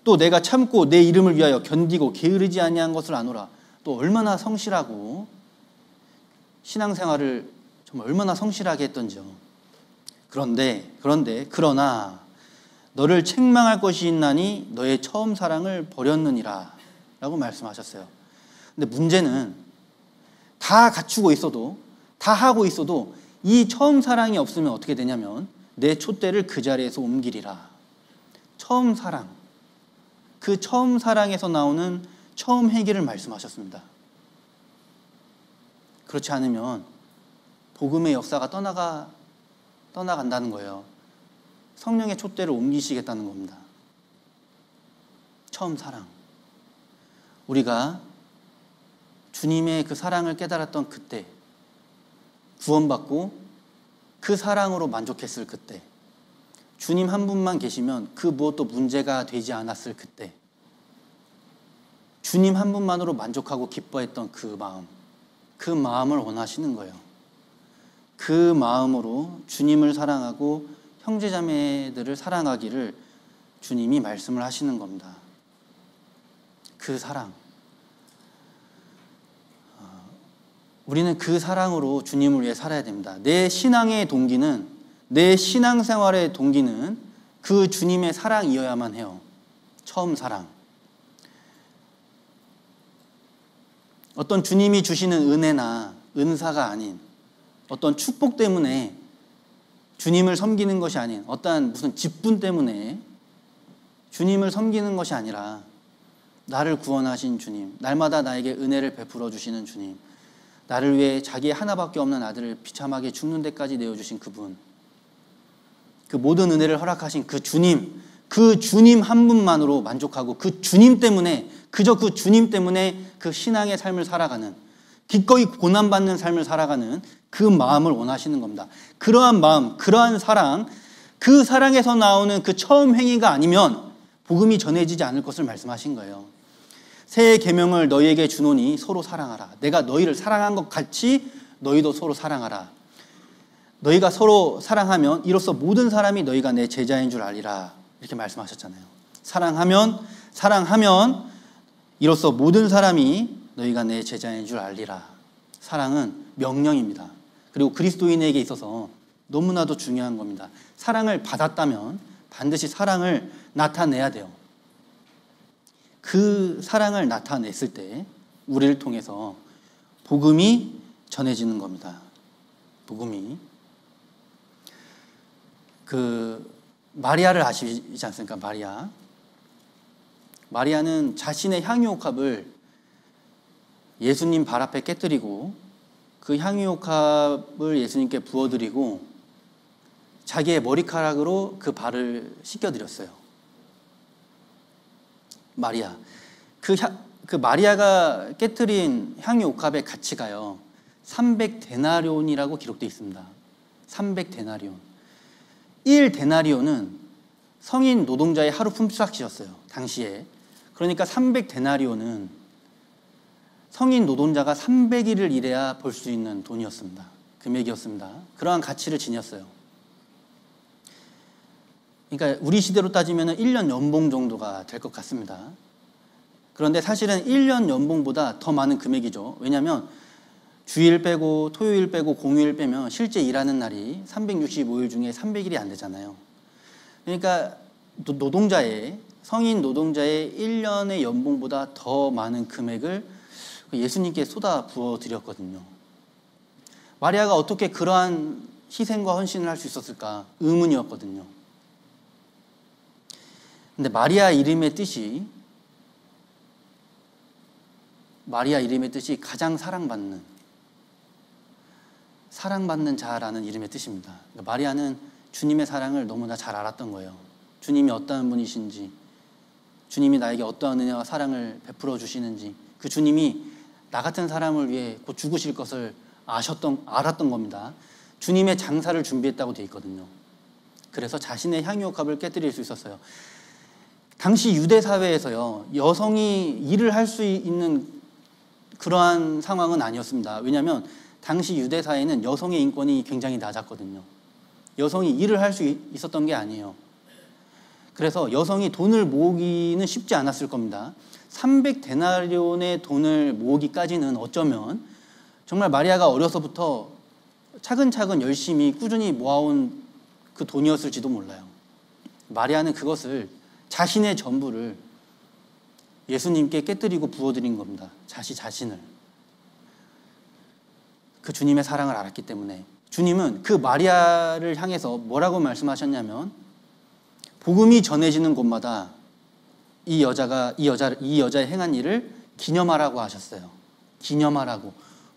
Speaker 1: 또 내가 참고 내 이름을 위하여 견디고 게으르지 아니한 것을 아노라. 또 얼마나 성실하고 신앙생활을 정말 얼마나 성실하게 했던지요. 그러나 너를 책망할 것이 있나니 너의 처음 사랑을 버렸느니라 라고 말씀하셨어요. 근데 문제는 다 갖추고 있어도, 다 하고 있어도 이 처음 사랑이 없으면 어떻게 되냐면 내 촛대를 그 자리에서 옮기리라. 처음 사랑, 그 처음 사랑에서 나오는 처음 회개를 말씀하셨습니다. 그렇지 않으면 복음의 역사가 떠나간다는 거예요. 성령의 촛대를 옮기시겠다는 겁니다. 처음 사랑. 우리가 주님의 그 사랑을 깨달았던 그때, 구원받고 그 사랑으로 만족했을 그때, 주님 한 분만 계시면 그 무엇도 문제가 되지 않았을 그때, 주님 한 분만으로 만족하고 기뻐했던 그 마음을 원하시는 거예요. 그 마음으로 주님을 사랑하고 형제자매들을 사랑하기를 주님이 말씀을 하시는 겁니다. 그 사랑. 우리는 그 사랑으로 주님을 위해 살아야 됩니다. 내 신앙의 동기는, 내 신앙생활의 동기는 그 주님의 사랑이어야만 해요. 처음 사랑. 어떤 주님이 주시는 은혜나 은사가 아닌, 어떤 축복 때문에 주님을 섬기는 것이 아닌, 어떠한 무슨 직분 때문에 주님을 섬기는 것이 아니라 나를 구원하신 주님, 날마다 나에게 은혜를 베풀어 주시는 주님, 나를 위해 자기 하나밖에 없는 아들을 비참하게 죽는 데까지 내어주신 그분, 그 모든 은혜를 허락하신 그 주님 한 분만으로 만족하고 그 주님 때문에, 그저 그 주님 때문에 그 신앙의 삶을 살아가는, 기꺼이 고난받는 삶을 살아가는 그 마음을 원하시는 겁니다. 그러한 마음, 그러한 사랑, 그 사랑에서 나오는 그 처음 행위가 아니면 복음이 전해지지 않을 것을 말씀하신 거예요. 새 계명을 너희에게 주노니 서로 사랑하라. 내가 너희를 사랑한 것 같이 너희도 서로 사랑하라. 너희가 서로 사랑하면 이로써 모든 사람이 너희가 내 제자인 줄 알리라. 이렇게 말씀하셨잖아요. 사랑하면 이로써 모든 사람이 너희가 내 제자인 줄 알리라. 사랑은 명령입니다. 그리고 그리스도인에게 있어서 너무나도 중요한 겁니다. 사랑을 받았다면 반드시 사랑을 나타내야 돼요. 그 사랑을 나타냈을 때 우리를 통해서 복음이 전해지는 겁니다. 복음이. 마리아를 아시지 않습니까? 마리아는 자신의 향유옥합을 예수님 발 앞에 깨뜨리고 그 향유옥합을 예수님께 부어드리고 자기의 머리카락으로 그 발을 씻겨드렸어요. 마리아. 그 마리아가 깨뜨린 향유옥합의 가치가요, 300데나리온이라고 기록되어 있습니다. 300데나리온. 1데나리온은 성인 노동자의 하루 품삯이었어요, 당시에. 그러니까 300데나리온은 성인 노동자가 300일을 일해야 벌 수 있는 돈이었습니다. 금액이었습니다. 그러한 가치를 지녔어요. 그러니까 우리 시대로 따지면 1년 연봉 정도가 될 것 같습니다. 그런데 사실은 1년 연봉보다 더 많은 금액이죠. 왜냐하면 주일 빼고 토요일 빼고 공휴일 빼면 실제 일하는 날이 365일 중에 300일이 안 되잖아요. 그러니까 성인 노동자의 1년의 연봉보다 더 많은 금액을 예수님께 쏟아 부어 드렸거든요. 마리아가 어떻게 그러한 희생과 헌신을 할 수 있었을까? 의문이었거든요. 근데 마리아 이름의 뜻이 가장 사랑받는 자라는 이름의 뜻입니다. 그러니까 마리아는 주님의 사랑을 너무나 잘 알았던 거예요. 주님이 어떤 분이신지, 주님이 나에게 어떠한 은혜와 사랑을 베풀어 주시는지, 그 주님이 나 같은 사람을 위해 곧 죽으실 것을 알았던 겁니다. 주님의 장사를 준비했다고 되어 있거든요. 그래서 자신의 향유옥합을 깨뜨릴 수 있었어요. 당시 유대 사회에서요, 여성이 일을 할 수 있는 그러한 상황은 아니었습니다. 왜냐하면 당시 유대 사회는 여성의 인권이 굉장히 낮았거든요. 여성이 일을 할 수 있었던 게 아니에요. 그래서 여성이 돈을 모으기는 쉽지 않았을 겁니다. 300데나리온의 돈을 모으기까지는 어쩌면 정말 마리아가 어려서부터 차근차근 열심히 꾸준히 모아온 그 돈이었을지도 몰라요. 마리아는 그것을, 자신의 전부를 예수님께 깨뜨리고 부어드린 겁니다. 자신을. 그 주님의 사랑을 알았기 때문에. 주님은 그 마리아를 향해서 뭐라고 말씀하셨냐면, 복음이 전해지는 곳마다 이 여자의 행한 일을 기념하라고 하셨어요. 기념하라고.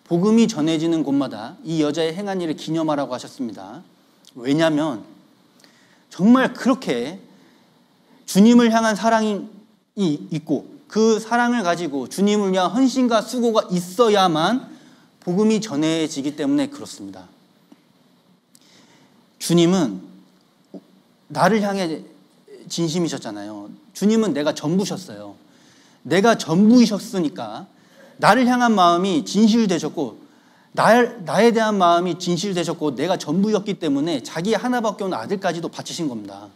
Speaker 1: 복음이 전해지는 곳마다 이 여자의 행한 일을 기념하라고 하셨습니다. 왜냐하면 정말 그렇게 주님을 향한 사랑이 있고, 그 사랑을 가지고 주님을 위한 헌신과 수고가 있어야만 복음이 전해지기 때문에 그렇습니다. 주님은 나를 향해 진심이셨잖아요. 주님은 내가 전부셨어요. 내가 전부이셨으니까 나를 향한 마음이 진실되셨고, 나에 대한 마음이 진실되셨고, 내가 전부였기 때문에 자기 하나밖에 없는 아들까지도 바치신 겁니다.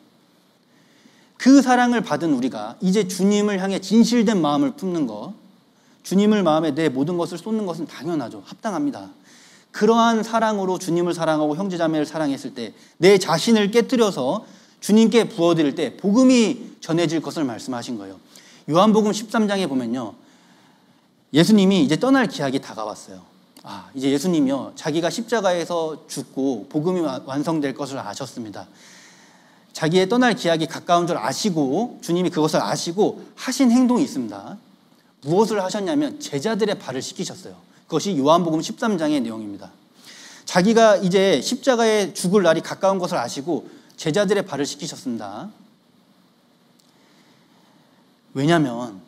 Speaker 1: 그 사랑을 받은 우리가 이제 주님을 향해 진실된 마음을 품는 것, 주님을 마음에 내 모든 것을 쏟는 것은 당연하죠. 합당합니다. 그러한 사랑으로 주님을 사랑하고 형제자매를 사랑했을 때, 내 자신을 깨뜨려서 주님께 부어드릴 때 복음이 전해질 것을 말씀하신 거예요. 요한복음 13장에 보면요, 예수님이 이제 떠날 기약이 다가왔어요. 이제 예수님이요, 자기가 십자가에서 죽고 복음이 완성될 것을 아셨습니다. 자기의 떠날 기약이 가까운 줄 아시고, 주님이 그것을 아시고 하신 행동이 있습니다. 무엇을 하셨냐면 제자들의 발을 씻기셨어요. 그것이 요한복음 13장의 내용입니다. 자기가 이제 십자가에 죽을 날이 가까운 것을 아시고 제자들의 발을 씻기셨습니다. 왜냐하면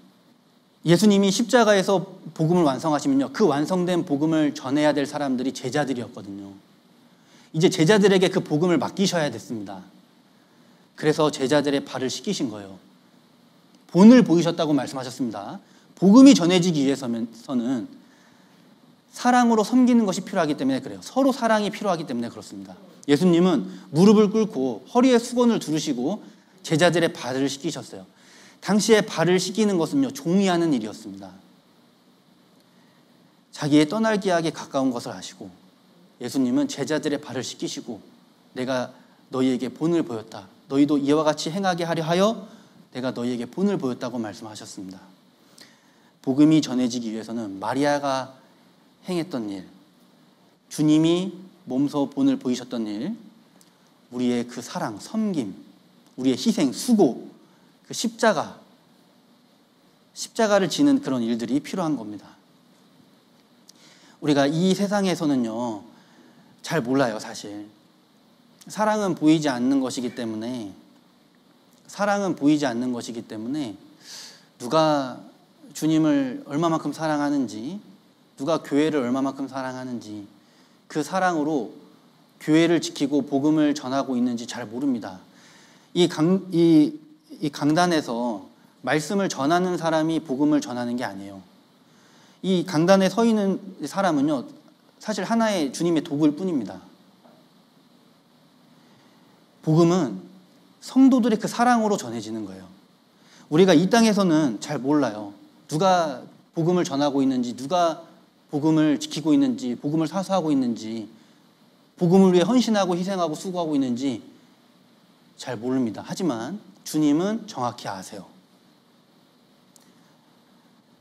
Speaker 1: 예수님이 십자가에서 복음을 완성하시면요, 그 완성된 복음을 전해야 될 사람들이 제자들이었거든요. 이제 제자들에게 그 복음을 맡기셔야 됐습니다. 그래서 제자들의 발을 씻기신 거예요. 본을 보이셨다고 말씀하셨습니다. 복음이 전해지기 위해서는 사랑으로 섬기는 것이 필요하기 때문에 그래요. 서로 사랑이 필요하기 때문에 그렇습니다. 예수님은 무릎을 꿇고 허리에 수건을 두르시고 제자들의 발을 씻기셨어요. 당시에 발을 씻기는 것은요, 종이 하는 일이었습니다. 자기의 떠날 기약에 가까운 것을 아시고 예수님은 제자들의 발을 씻기시고, 내가 너희에게 본을 보였다. 너희도 이와 같이 행하게 하려 하여 내가 너희에게 본을 보였다고 말씀하셨습니다. 복음이 전해지기 위해서는 마리아가 행했던 일, 주님이 몸소 본을 보이셨던 일, 우리의 그 사랑, 섬김, 우리의 희생, 수고, 그 십자가를 지는 그런 일들이 필요한 겁니다. 우리가 이 세상에서는요, 잘 몰라요, 사실. 사랑은 보이지 않는 것이기 때문에 누가 주님을 얼마만큼 사랑하는지, 누가 교회를 얼마만큼 사랑하는지, 그 사랑으로 교회를 지키고 복음을 전하고 있는지 잘 모릅니다. 이 강단에서 말씀을 전하는 사람이 복음을 전하는 게 아니에요. 이 강단에 서 있는 사람은요, 사실 하나의 주님의 도구일 뿐입니다. 복음은 성도들의 그 사랑으로 전해지는 거예요. 우리가 이 땅에서는 잘 몰라요. 누가 복음을 전하고 있는지, 누가 복음을 지키고 있는지, 복음을 사수하고 있는지, 복음을 위해 헌신하고 희생하고 수고하고 있는지 잘 모릅니다. 하지만 주님은 정확히 아세요.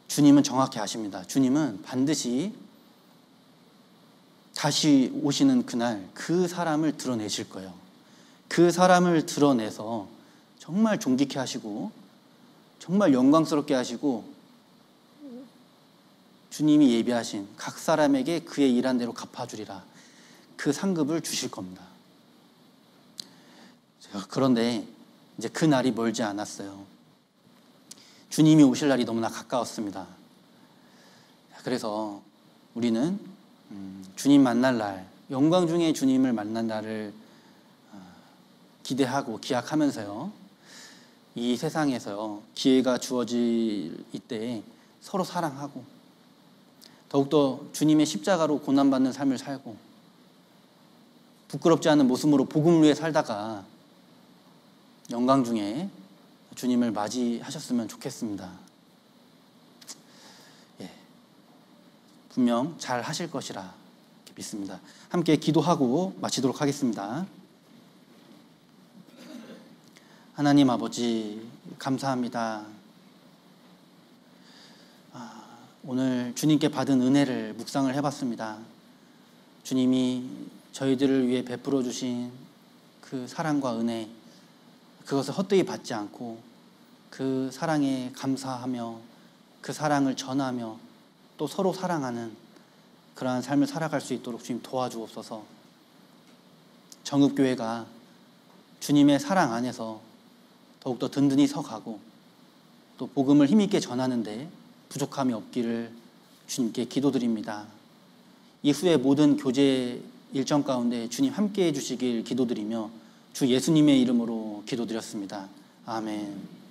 Speaker 1: 주님은 정확히 아십니다. 주님은 반드시 다시 오시는 그날 그 사람을 드러내실 거예요. 그 사람을 드러내서 정말 존귀케 하시고 정말 영광스럽게 하시고 주님이 예비하신 각 사람에게 그의 일한 대로 갚아주리라, 그 상급을 주실 겁니다. 그런데 이제 그 날이 멀지 않았어요. 주님이 오실 날이 너무나 가까웠습니다. 그래서 우리는 주님 만날 날, 영광 중에 주님을 만난 날을 기대하고 기약하면서요, 이 세상에서 기회가 주어질 이때에 서로 사랑하고 더욱더 주님의 십자가로 고난받는 삶을 살고 부끄럽지 않은 모습으로 복음을 위해 살다가 영광 중에 주님을 맞이하셨으면 좋겠습니다. 예, 분명 잘 하실 것이라 믿습니다. 함께 기도하고 마치도록 하겠습니다. 하나님 아버지, 감사합니다. 오늘 주님께 받은 은혜를 묵상을 해봤습니다. 주님이 저희들을 위해 베풀어 주신 그 사랑과 은혜, 그것을 헛되이 받지 않고 그 사랑에 감사하며 그 사랑을 전하며 또 서로 사랑하는 그러한 삶을 살아갈 수 있도록 주님 도와주옵소서. 정읍교회가 주님의 사랑 안에서 더욱더 든든히 서가고 또 복음을 힘있게 전하는데 부족함이 없기를 주님께 기도드립니다. 이후의 모든 교제 일정 가운데 주님 함께해 주시길 기도드리며 주 예수님의 이름으로 기도드렸습니다. 아멘.